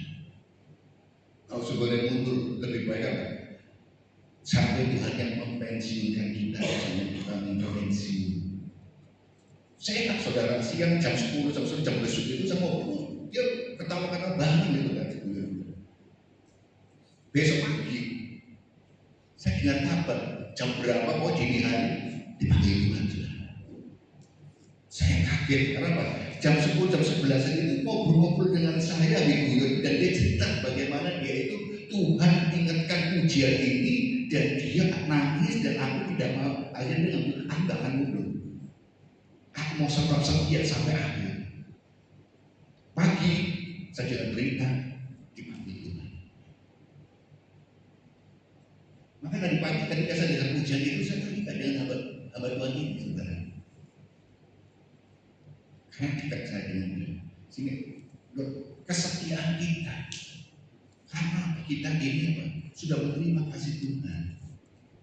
Kalau sebenarnya mundur lebih baik apa? Sampai Tuhan yang mempensiunkan kita, jangan kita mempensiun. Saya ingat saudara siang jam 10, jam besok itu saya ngobrol. Dia ketawa-ketawa banget gitu kan. Besok pagi saya dengar kabar jam berapa mau dini hari dipanggil Tuhan. Saya kaget karena apa? Jam 10, jam 11 itu ngobrol-ngobrol dengan saya dan dia cerita bagaimana dia itu Tuhan ingatkan ujian ini dan dia nangis dan aku tidak mau. Akhirnya aku gak akan mundur. Aku mau setia sampai akhir. Pagi saya dengar berita dipanggil Tuhan. Maka tadi pagi ketika saya dengar ujian itu saya teringat dengan hamba Tuhan ini, saudara. Karena kita saya dengan dia, sehingga kesetiaan kita, karena kita ini apa? Sudah menerima kasih Tuhan.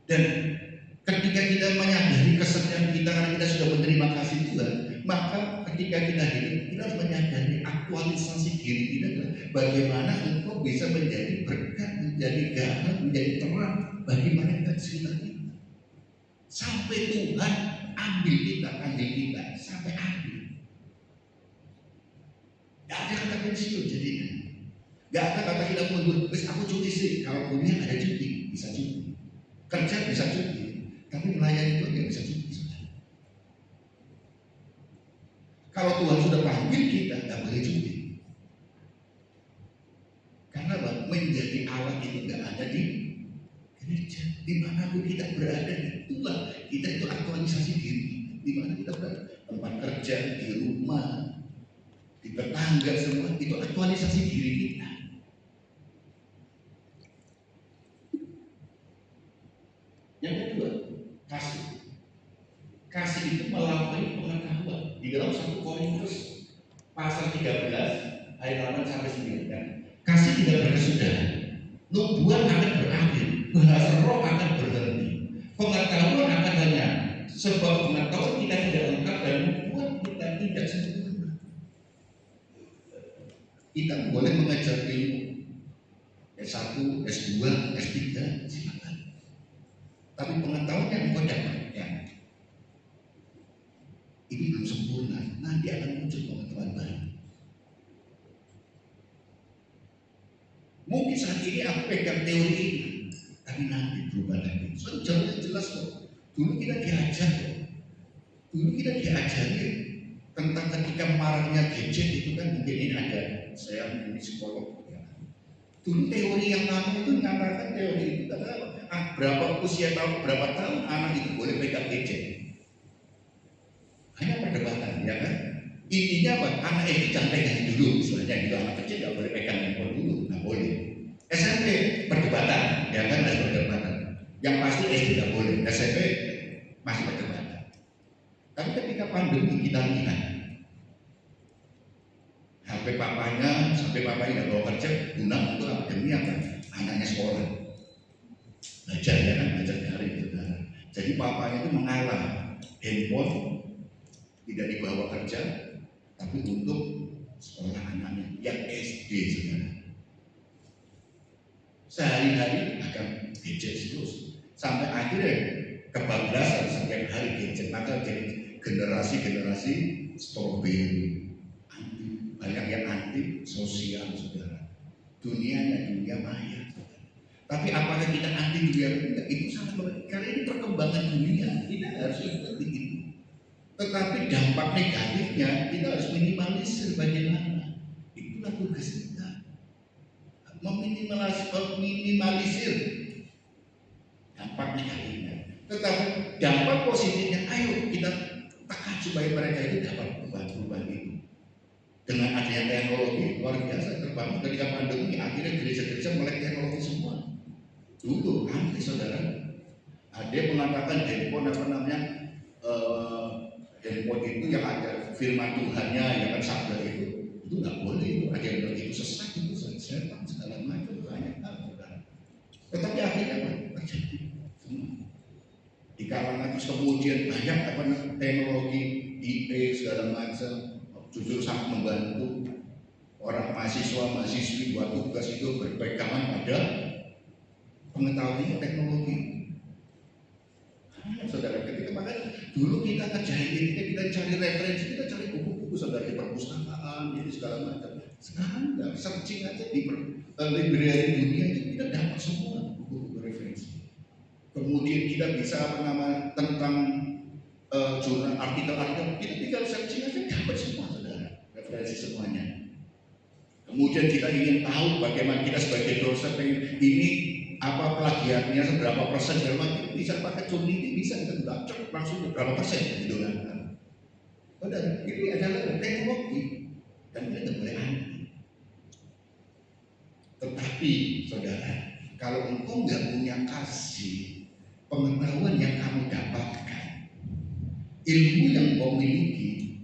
Dan ketika kita menyadari kesetiaan kita karena kita sudah menerima kasih Tuhan, maka ketika kita hidup, kita harus menyadari aktualisasi diri kita adalah bagaimana engkau bisa menjadi berkat, menjadi garam, menjadi terang bagi mereka di sekitar kita. Sampai Tuhan ambil kita sampai akhir. Gak ada kata pensiun jadinya. Gak ada kata kita mundur. Terus aku cuti sih. Kalau kuliah ada cuti, bisa cuti. Kerja bisa cuti. Tapi melayani itu tidak bisa cuti. Kalau Tuhan sudah panggil kita, gak boleh cuti. pengetahuan itu nggak ada di gereja. Dimanapun kita berada, itulah kita itu aktualisasi diri. Dimana kita berada, tempat kerja, di rumah, di tetangga, semua itu aktualisasi diri kita. Yang kedua, kasih. Kasih itu melampaui pengetahuan. Di dalam 1 Korintus pasal 13 ayat 8 sampai 9. Kasih tidak berkesudahan. Nubuat akan berakhir, bahasa roh akan berhenti, pengetahuan akan lenyap, sebab pengetahuan kita tidak lengkap dan nubuat kita tidak sempurna. Kita boleh mengajar ilmu S1, S2, S3, silakan. Tapi pengetahuan yang kau dapatkan ini belum sempurna. Nanti akan muncul pengetahuan baru. Mungkin saat ini aku pegang teori ini, tapi nanti berubah lagi. So, jelas kok. Dulu kita diajar kok. Dulu kita diajari tentang ketika maraknya gadget itu kan, mungkin ini ada, saya menjadi psikolog. Ya. Dulu teori yang lama itu nyatakan teori itu kata berapa usia tahun, berapa tahun anak itu boleh pegang gadget. Hanya perdebatan, ya kan? Intinya apa? Anak itu jangan pegang dulu, misalnya gitu, anak kecil nggak boleh pegang handphone dulu, nggak boleh. SMP perdebatan, ya kan, masih perdebatan. Yang pasti SD nggak boleh, SMP masih perdebatan. Tapi ketika pandemi kita lihat HP papanya, sampai papanya nggak bawa kerja, guna untuk apa? Demi apa? Anaknya sekolah, belajar, ya kan, belajar daring, saudara. Jadi papanya itu mengalah handphone tidak dibawa kerja, tapi untuk sekolah anaknya yang SD, saudara. Sehari-hari akan gadget terus sampai akhirnya kebablasan setiap hari gadget, maka jadi generasi stroberi, banyak yang anti sosial, saudara. Dunianya dunia maya, saudara. Tapi apakah kita anti dunia maya? Itu sangat, karena ini perkembangan dunia, kita harus ikuti itu. Tetapi dampak negatifnya kita harus minimalisir. Bagaimana? Itulah tugas kita. Meminimalisir dampak negatifnya. Tetapi dampak positifnya, ayo kita tekan supaya mereka itu dapat perubahan itu. Dengan adanya teknologi luar biasa terbangun ketika pandemi, akhirnya gereja-gereja melek teknologi semua. Dulu anti, saudara. Ada yang mengatakan handphone handphone itu yang ada firman Tuhannya, yang kan sabda itu nggak boleh, itu ada yang bilang itu sesat, itu setan segala macam, banyak hal, saudara. Tetapi akhirnya apa? Terjadi semua di kalangan. Terus kemudian banyak teknologi IP segala macam, jujur sangat membantu orang mahasiswi buat tugas itu berpegangan pada pengetahuan teknologi. Saudara, ketika makanya dulu kita ngerjain ini, kita cari referensi, kita cari buku-buku, saudara, di perpustakaan, jadi segala macam. Sekarang enggak, searching aja di library dunia itu kita dapat semua buku-buku referensi. Kemudian kita bisa tentang jurnal, artikel-artikel, kita tinggal searching aja dapat semua, saudara, referensi semuanya. Kemudian kita ingin tahu bagaimana kita sebagai dosen ini apa plagiatnya, seberapa persen, dalam macam bisa pakai Community, bisa kita cek langsung berapa persen gitu kan. Saudara, ini adalah teknologi dan kita tidak boleh anti. Tetapi saudara, kalau engkau nggak punya kasih, pengetahuan yang kamu dapatkan, ilmu yang engkau miliki,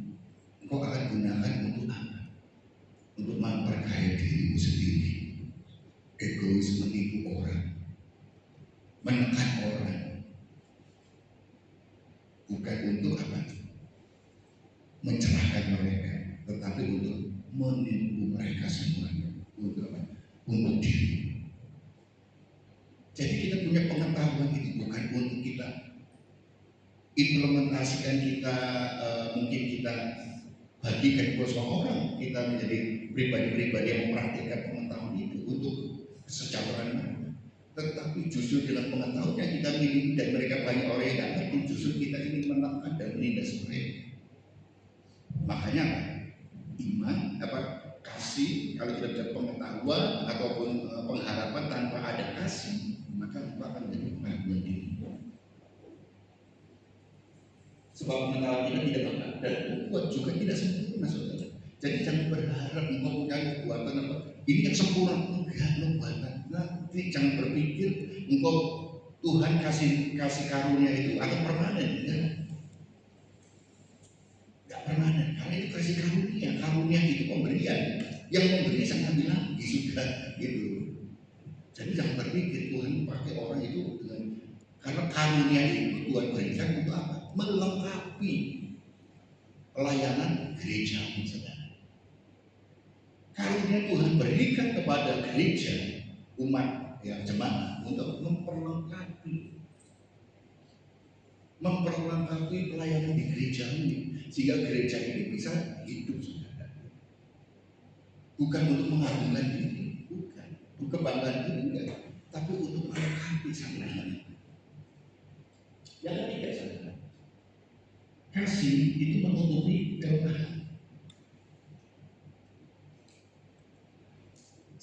engkau akan gunakan untuk apa? Untuk memperkaya dirimu sendiri. Egois, menipu orang, menekan orang, bukan untuk apa? Mencelakakan mereka, tetapi untuk menipu mereka semuanya. Untuk apa? Untuk diri. Jadi kita punya pengetahuan itu bukan untuk kita implementasikan, kita mungkin kita bagikan ke semua orang, kita menjadi pribadi-pribadi yang mempraktikkan pengetahuan itu untuk kesejahteraan, tetapi justru dengan pengetahuan yang kita miliki dan mereka banyak orang yang tidak ngerti, justru kita ingin menekan dan menindas mereka. Makanya iman, kasih, kalau kita bicara pengetahuan ataupun pengharapan tanpa ada kasih, maka engkau akan menjadi pengakuan diri. Sebab pengetahuan kita tidak lengkap dan kuat juga tidak sempurna, saudara. Jadi jangan berharap engkau punya kekuatan apa ini yang sempurna, enggak kekuatan. Nanti jangan berpikir engkau Tuhan kasih karunia itu akan permanen, enggak permanen. Karena itu kasih karunia itu pemberian. Yang memberi sangat bilang sudah gitu. Jadi jangan berpikir Tuhan pakai orang itu dengan karena karunia itu Tuhan berikan untuk apa? Melengkapi pelayanan gereja, saudara. Karunia Tuhan berikan kepada gereja umat yang jemaat untuk memperlengkapi pelayanan di gereja ini sehingga gereja ini bisa hidup, saudara. Bukan untuk mengagungkan diri, bukan kebanggaan diri, enggak, tapi untuk melengkapi sang pelayanan. Yang ketiga, saudara, kasih itu menutupi kelemahan.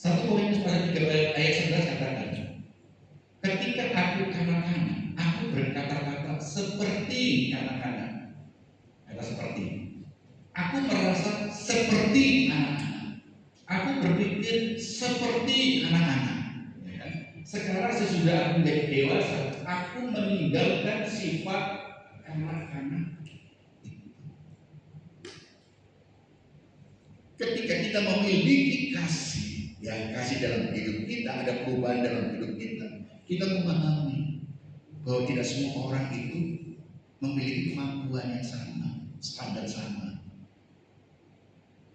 1 Korintus pasal 3 ayat 11 katakan, ketika aku kanak-kanak, aku berkata-kata seperti kanak-kanak. Kata seperti. Aku merasa seperti anak-anak. Aku berpikir seperti anak-anak. Ya. Sekarang sesudah aku menjadi dewasa, aku meninggalkan sifat kanak-kanak. Ketika kita memiliki kasih, ya kasih dalam hidup kita, ada perubahan dalam hidup kita memahami bahwa tidak semua orang itu memiliki kemampuan yang sama, standar sama.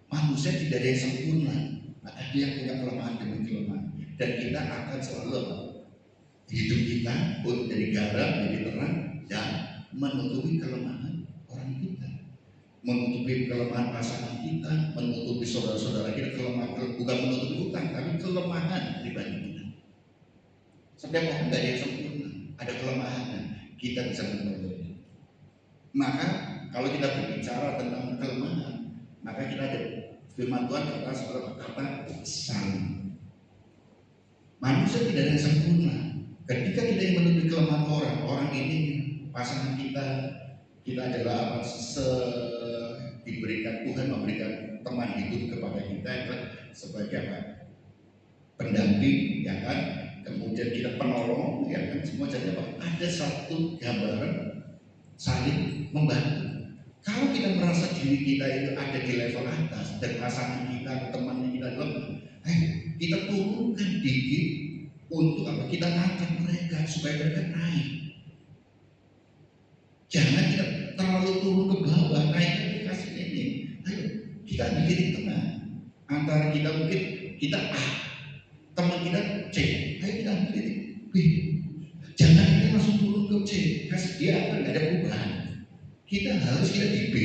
Manusia tidak ada yang sempurna, ada yang punya kelemahan demi kelemahan, dan kita akan selalu hidup kita untuk jadi garam, jadi terang, dan menutupi kelemahan orang kita, menutupi kelemahan pasangan kita, menutupi saudara-saudara kita kelemahan, bukan menutupi utang, tapi kelemahan pribadi kita. Setiap orang tidak ada yang sempurna, ada kelemahan, kita bisa memperbaiki. Maka kalau kita berbicara tentang kelemahan, maka kita ada firman Tuhan kata seorang kata saling. Manusia tidak ada yang sempurna. Ketika kita ingin menutupi kelemahan orang ini pasangan kita adalah diberikan Tuhan memberikan teman hidup kepada kita sebagai apa? Pendamping, ya kan? Kemudian kita penolong, ya kan? Semua jadi apa? Ada satu gambaran saling membantu. Kalau kita merasa diri kita itu ada di level atas dan pasangan kita atau temannya kita lemah, kita turunkan dikit untuk apa? Kita angkat mereka supaya mereka naik. Jangan kita terlalu turun ke bawah, naikkan ke kasih ini. Ayo kita bikin di tengah. Antara kita mungkin kita A, teman kita C, ayo kita bikin B. Jangan kita langsung turun ke C, kasih dia apa? Nggak ada perubahan. Kita harus di B,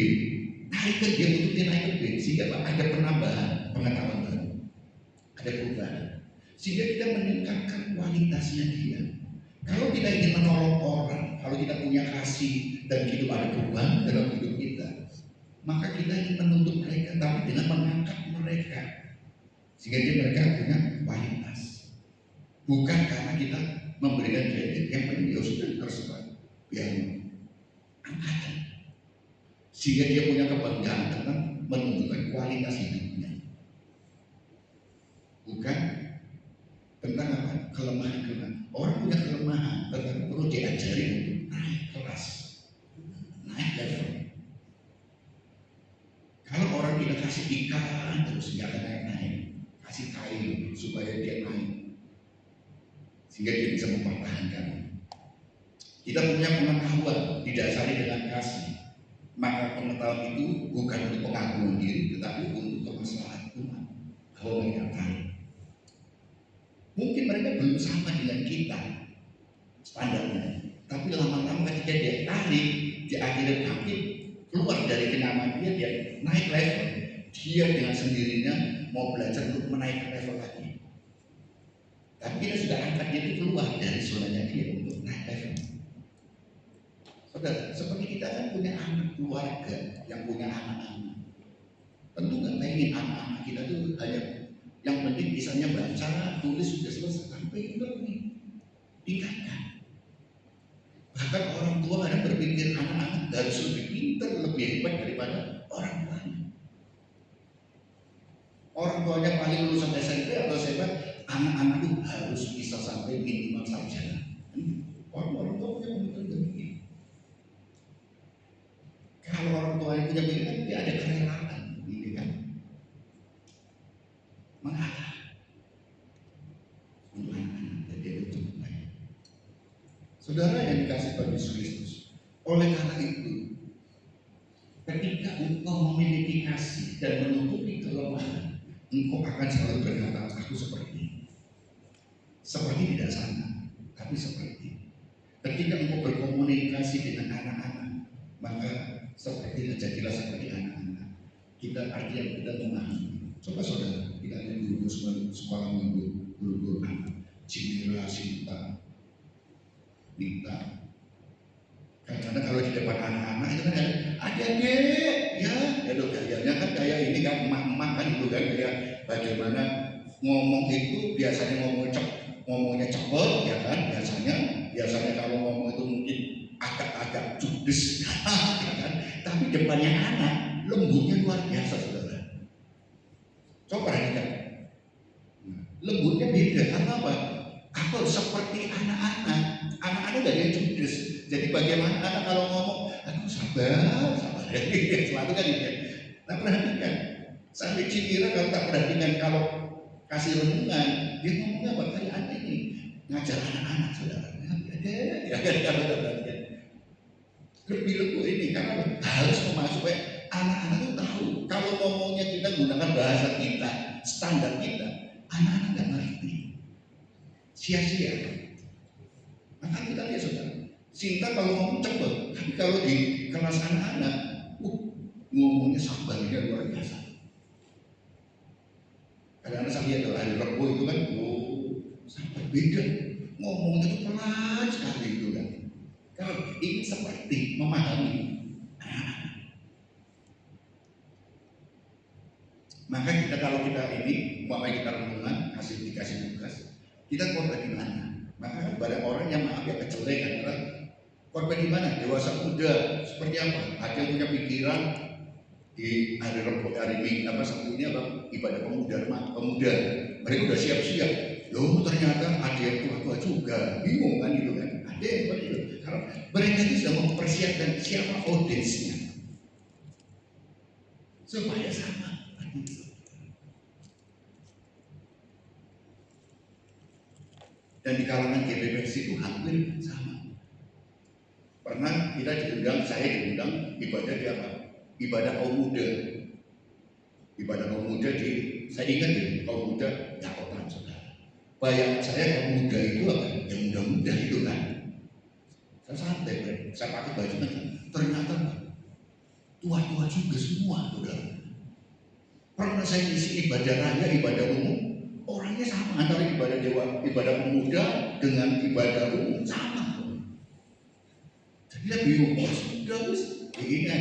naikkan dia untuk dia naik ke B, sehingga ada penambahan pengetahuan baru, ada perubahan, sehingga kita meningkatkan kualitasnya dia. Kalau kita ingin menolong orang, kalau kita punya kasih dan hidup ada perubahan dalam hidup kita, maka kita ingin menuntut mereka, tapi dengan mengangkat mereka, sehingga mereka punya kualitas. Bukan karena kita memberikan kredit, yang penting dia sudah tersebar, biar angkatan. Sehingga dia punya kebanggaan tentang menunjukkan kualitas hidupnya, bukan tentang apa kelemahan. Orang punya kelemahan, tetapi perlu diajari untuk naik kelas, naik level. Kalau orang kita kasih ikan terus nggak akan naik, kasih kain supaya dia naik, sehingga dia bisa mempertahankan. Kita punya pengetahuan didasari dengan kasih. Maka pengetahuan itu bukan untuk pengakuan diri, tetapi untuk kemaslahatan umat. Kalau mereka tarik, mungkin mereka belum sama dengan kita standarnya, tapi lama-lama ketika dia tarik, dia akhirnya bangkit, keluar dari kenyaman dia naik level. Dia dengan sendirinya mau belajar untuk menaikkan level lagi. Tapi kita sudah angkat dia itu keluar dari zonanya dia untuk naik level. Saudara, seperti kita kan punya anak keluarga yang punya anak-anak, tentu nggak pengen anak-anak kita tuh hanya Yang penting misalnya baca, tulis sudah selesai, sampai itu tingkatkan. Bahkan orang tua kadang berpikir anak-anak harus lebih pintar, lebih hebat daripada orang tuanya. Orang tuanya paling lulusan SMP atau SMA, anak-anak itu harus bisa sampai minimal sarjana. Orang tua punya pemikiran demikian. Kalau orang tua yang punya pemikiran, dia ada kerelaan, gitu kan? Mengalah untuk anak-anak jadi itu baik. Saudara yang dikasih Tuhan Yesus Kristus, oleh karena itu, ketika engkau memiliki kasih dan menutupi kelemahan, engkau akan selalu berkata, aku seperti tidak sama, tapi seperti. Ketika engkau berkomunikasi dengan anak-anak, maka jadilah seperti anak-anak. Kita artinya kita memahami. Coba saudara, kita ada guru sekolah minggu, guru anak, Cimira, Sinta, Nita. Karena kalau di depan anak-anak itu kan adik-adik, ya gayanya kan kayak ini kan emak-emak kan itu kan kayak bagaimana ngomong itu biasanya ngomongnya cepet ya kan biasanya kalau ngomong itu mungkin agak-agak judes ya kan, tapi depannya anak lembutnya luar biasa saudara. Coba perhatikan, lembutnya beda karena apa? Aku seperti anak-anak gak ada yang judes. Jadi bagaimana anak kalau ngomong, aduh sabar selalu kan gitu. Nah perhatikan, sampai Cimira kalau tak perhatikan, kalau kasih renungan, dia ngomongnya apa? Kayak anak ini ngajar anak-anak saudara. Lebih ini karena harus memasukkan anak-anak itu tahu. Kalau ngomongnya kita menggunakan bahasa kita, standar kita, anak-anak nggak ngerti, sia-sia. Maka kita lihat saudara, Sinta kalau ngomong cepet, tapi kalau di kelas anak-anak, ngomongnya sabarnya luar biasa. Kadang-kadang saya lihat hari Rabu itu kan, sampai beda, ngomongnya itu pelan sekali itu kan. Kalau ingin seperti memahami anak-anak, maka kita kalau kita ini, kita renungan, dikasih tugas, kita korban di mana? Maka banyak orang yang maaf ya kecelekan adalah korban di mana? Dewasa muda seperti apa? Ada yang punya pikiran di hari Rabu hari Minggu Sabtu ini apa? Ibadah pemuda. Mereka udah siap-siap. Loh ternyata ada yang tua-tua juga. Bingung kan itu kan? Ada yang seperti itu. Karena mereka itu sudah mempersiapkan siapa audiensnya supaya sama. Dan di kalangan GBPC itu hampir sama. Pernah saya diundang ibadah di apa? Ibadah kaum muda. Ibadah kaum muda saya ingat kaum muda Yakoban saudara. Bayangan saya kaum muda itu apa? Yang muda-muda itu kan. Saya santai, saya pakai baju kan. Ternyata tua-tua juga semua saudara. Pernah saya isi ibadah raya, ibadah umum, orangnya sama antara ibadah pemuda dengan ibadah umum sama. Jadi dia bingung, sudah wis begini.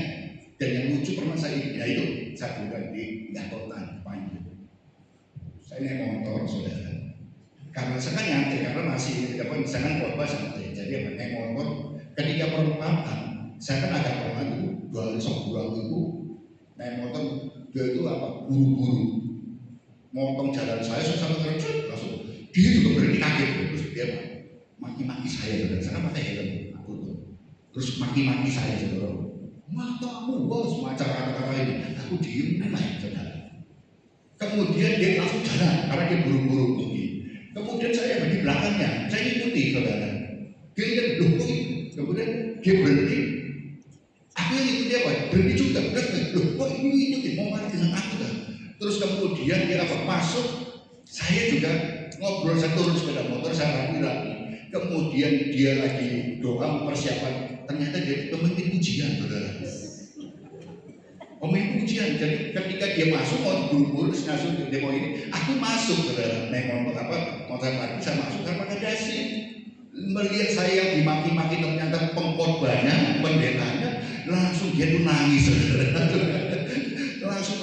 Dan yang lucu pernah saya bukan di Yakotan Panjang. Saya naik motor saudara. Karena saya kan nyantai, karena masih misalkan khotbah santai. Jadi naik motor. Ketika perempatan, saya kan agak pernah itu 2 sebulan itu naik motor. Dia itu buru-buru motong jalan saya sampai kerecut langsung. Dia juga berhenti kaget terus dia maki-maki saya saudara. Saya pakai helm terus maki-maki saya saudara. Matamu bos macam kata-kata ini. Aku diem saudara. Kemudian dia langsung jalan karena dia buru-buru mungkin. Kemudian saya di belakangnya, saya ikuti saudara. Dia lihat kemudian dia berhenti. Aku yang ikuti apa? Berhenti juga. Kok ini ikuti mau marah dengan aku kan? Terus kemudian dia masuk. Saya juga ngobrol, saya turun sepeda motor, saya rapi-rapi. Kemudian dia lagi doa persiapan. Ternyata dia pemimpin pujian saudara. Pemimpin pujian. Jadi ketika dia masuk mau buru-buru langsung ke demo ini, aku masuk saudara. Naik motor lagi saya masuk karena pakai dasi. Melihat saya dimaki-maki ternyata pengkorbannya, pendetanya, langsung dia tuh nangis saudara. Langsung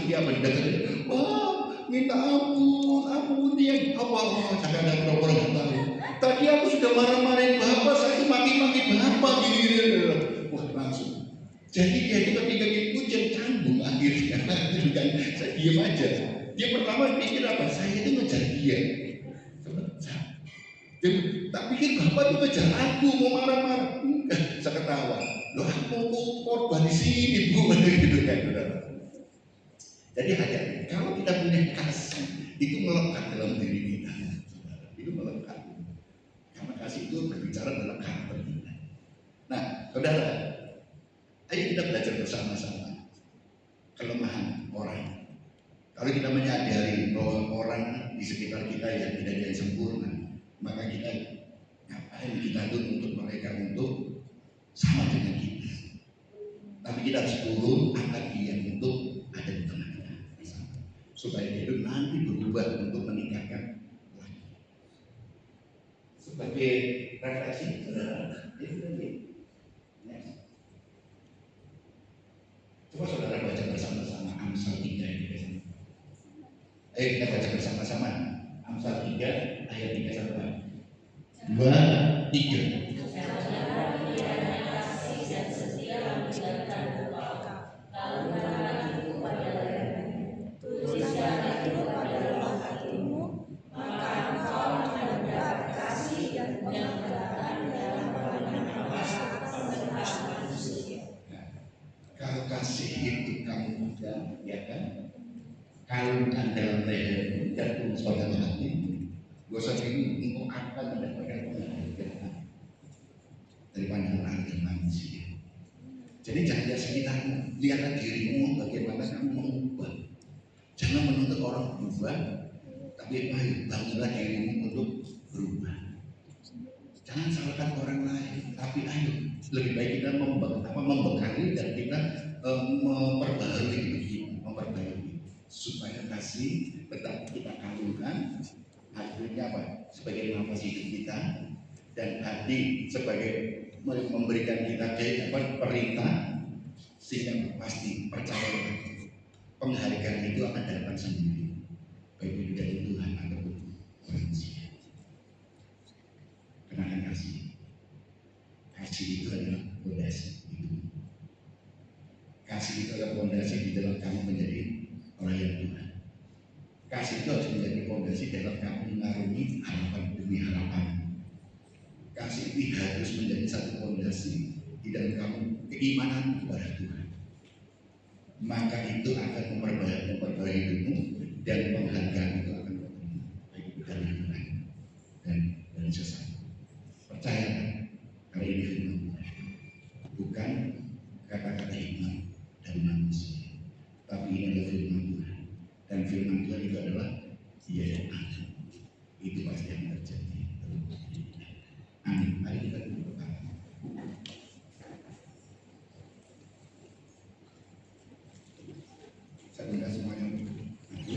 dia mendekat. Wah, minta ampun dia. Apa? Saya ada pura-pura nggak tahu. Tadi aku sudah marah-marahin bapak, saya maki-maki bapak gini. Wah langsung. Jadi dia itu ketika dipuji canggung akhirnya, kan saya diam aja. Dia pertama pikir apa? Saya itu ngejar dia. Tak pikir bapak itu ngejar aku mau marah-marah. Enggak, saya ketawa. Loh aku mau korban di sini bu, gitu kan. Jadi hati-hati. Kalau kita punya kasih, itu melekat dalam diri kita. Itu melekat. Karena kasih itu berbicara dalam karakter kita. Nah, saudara, ayo kita belajar bersama-sama kelemahan orang. Kalau kita menyadari bahwa orang di sekitar kita yang tidak ada yang sempurna, maka kita ngapain kita tuh untuk mereka untuk sama dengan kita. Tapi kita harus turun angkat dia untuk ada di tengah kita, supaya dia itu nanti berubah untuk meningkatkan lagi. Sebagai refleksi, saudara, coba saudara baca bersama-sama Amsal 3 ini. Ayo kita baca bersama-sama Amsal 3 ayat 3 sampai 2, 3. Kalau kasih itu kamu pegang, ya kan? Kalungkan dalam leher dan tulis pada hati. Gak usah bingung, engkau akan mendapatkan penghargaan dari pandangan dan manusia. Jadi jangan lihat sekitarmu, lihatlah dirimu bagaimana kamu mengubah. Jangan menuntut orang berubah, tapi ayo bangunlah dirimu untuk berubah. Jangan salahkan orang lain, tapi ayo lebih baik kita membekali dan kita memperbaharui hidup kita, memperbaharui supaya kasih tetap kita kalungkan. Akhirnya apa? Sebagai nafas hidup kita, dan hati sebagai memberikan kita perintah, sehingga pasti percaya penghargaan itu akan datang sendiri, baik itu dari Tuhan ataupun manusia. Kenakan kasih. Kasih itu adalah fondasi hidup. Kasih itu adalah fondasi di dalam kamu menjadi pelayan Tuhan. Kasih itu harus menjadi fondasi dalam kamu mengarungi harapan demi harapan. Kasih itu harus menjadi satu fondasi di dalam kamu keimanan kepada Tuhan. Maka itu akan memperbaiki hidupmu, dan penghargaan itu akan bertemu baik dari Tuhan dan dari sesama. Percayalah, karena ini firman Tuhan, bukan kata-kata hikmat dari manusia, tapi ini adalah firman Tuhan. Dan firman Tuhan itu adalah dia yang ada. Itu pasti yang terjadi. Amin. Mari kita berdoa. Saya minta semuanya maju.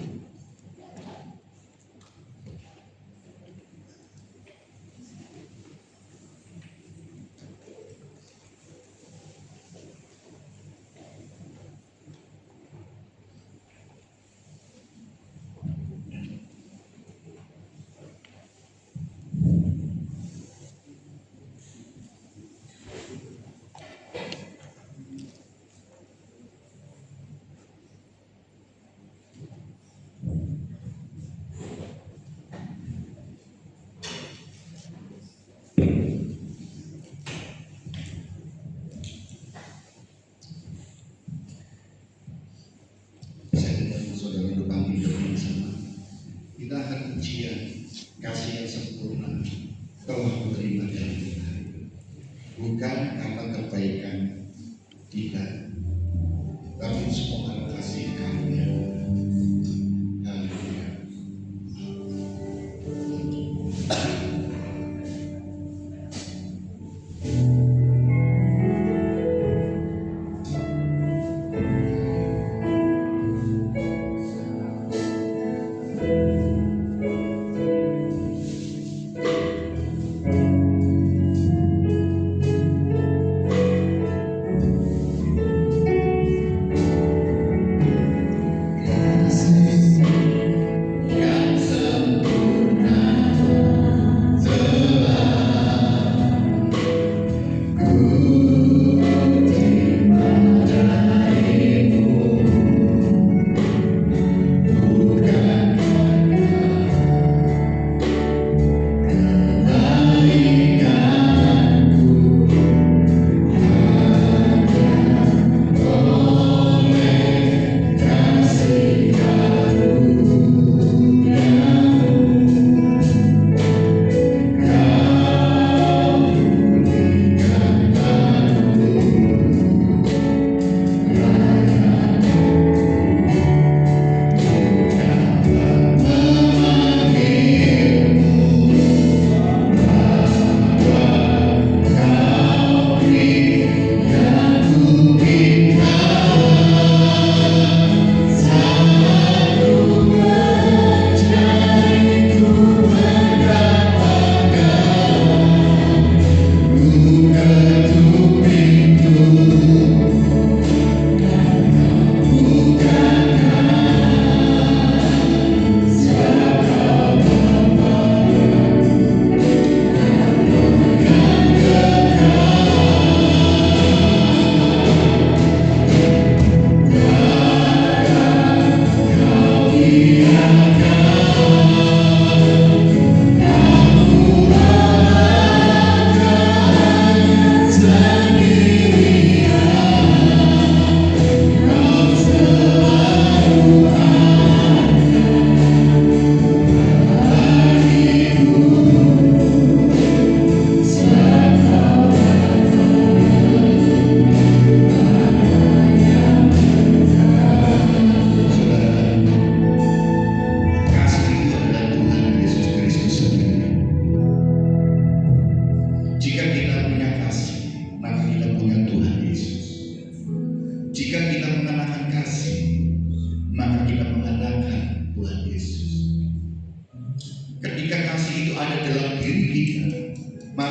Kita akan ujian kasih yang sempurna telah menerima dari Tuhan, bukan karena kebaikan kita, tapi semua karena kasih karunia. Haleluya.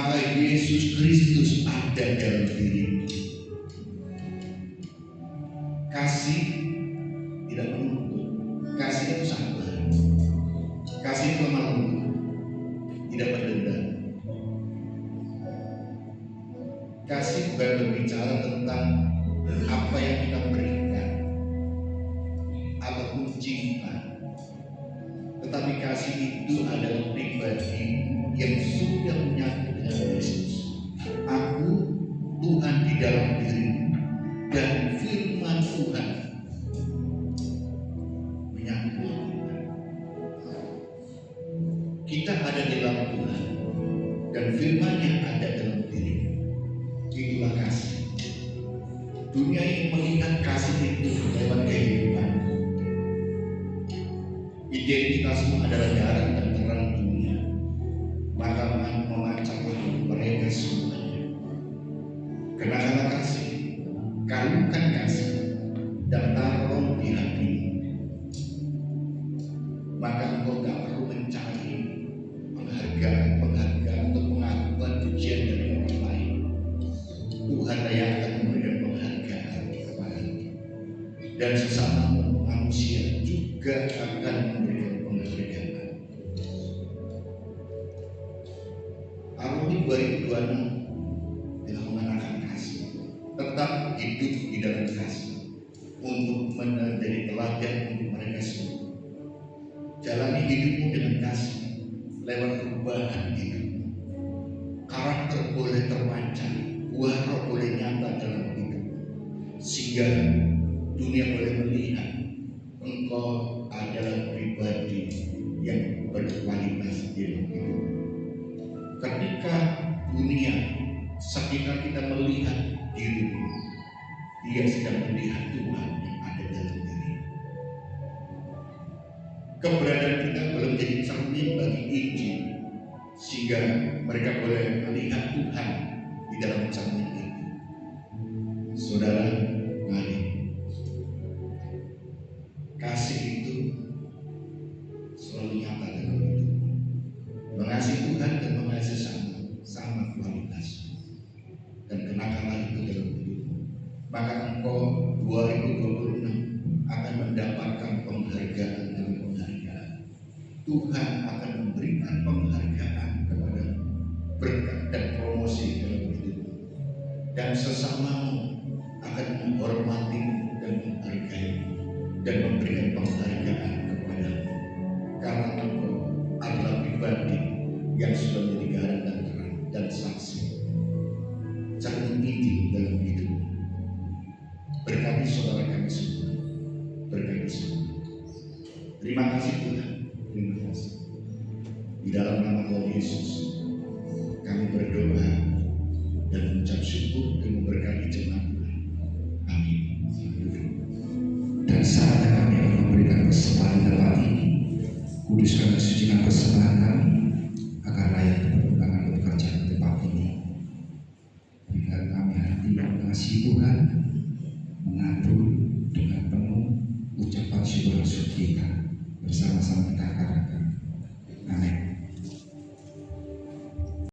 apakah Yesus Kristus ada dalam dirimu. Kasih tidak menuntut, kasih itu sabar, kasih itu lemah lembut, tidak berdendam. Kasih bukan berbicara tentang apa yang kita berikan ataupun cinta, tetapi kasih itu adalah pribadi yang sudah menyatu dengan Kristus. Aku Tuhan di dalam dirimu, dan firman Tuhan menyatu dengan kita. Kita ada di dalam Tuhan dan firman-Nya ada dalam diri. Itulah kasih. Dunia ini melihat kasih itu lewat kehidupan. Identitasmu adalah garam dan terang dunia, maka memancarlah mereka semuanya. Kenakanlah kasih, kalungkan kasih, dan taruh di hatimu. Maka engkau tak perlu mencari penghargaan untuk pengakuan pujian dari orang lain. Tuhan yang akan memberikan penghargaan kepadamu, dan sesama manusia juga akan memberikan penghargaan. Arumi 2026 telah mengatakan kasih, tetap hidup di dalam kasih untuk menjadi teladan untuk mereka semua. Jalani hidupmu dengan kasih lewat perubahan hidupmu. Karakter boleh terpancar, buah roh boleh nyata dalam hidupmu, sehingga dunia boleh melihat engkau adalah pribadi yang berkualitas dalam hidup. Ketika dunia sekitar kita melihat dirimu, dia sedang melihat Tuhan yang ada dalam diri. Keberadaan kita belum jadi cermin bagi Injil, sehingga mereka boleh melihat Tuhan di dalam cermin itu. Saudara, mari kasih itu selalu nyata dalam hidup. Mengasihi Tuhan dan mengasihi sama kualitas, dan kenakanlah itu dalam hidupmu. Maka engkau 2026 akan mendapatkan penghargaan demi penghargaan. Tuhan akan memberikan penghargaan kepada berkat dan promosi dalam hidupmu, dan sesamamu akan menghormatimu dan menghargaimu dan memberikan penghargaan kepadamu, karena engkau adalah pribadi yang sudah menjadi garam dan terang dan saksi cermin Injil dalam hidupmu. Berkati saudara kami semua, berkati semua. Terima kasih Tuhan, terima kasih. Di dalam nama Tuhan Yesus kami berdoa dan mengucap syukur.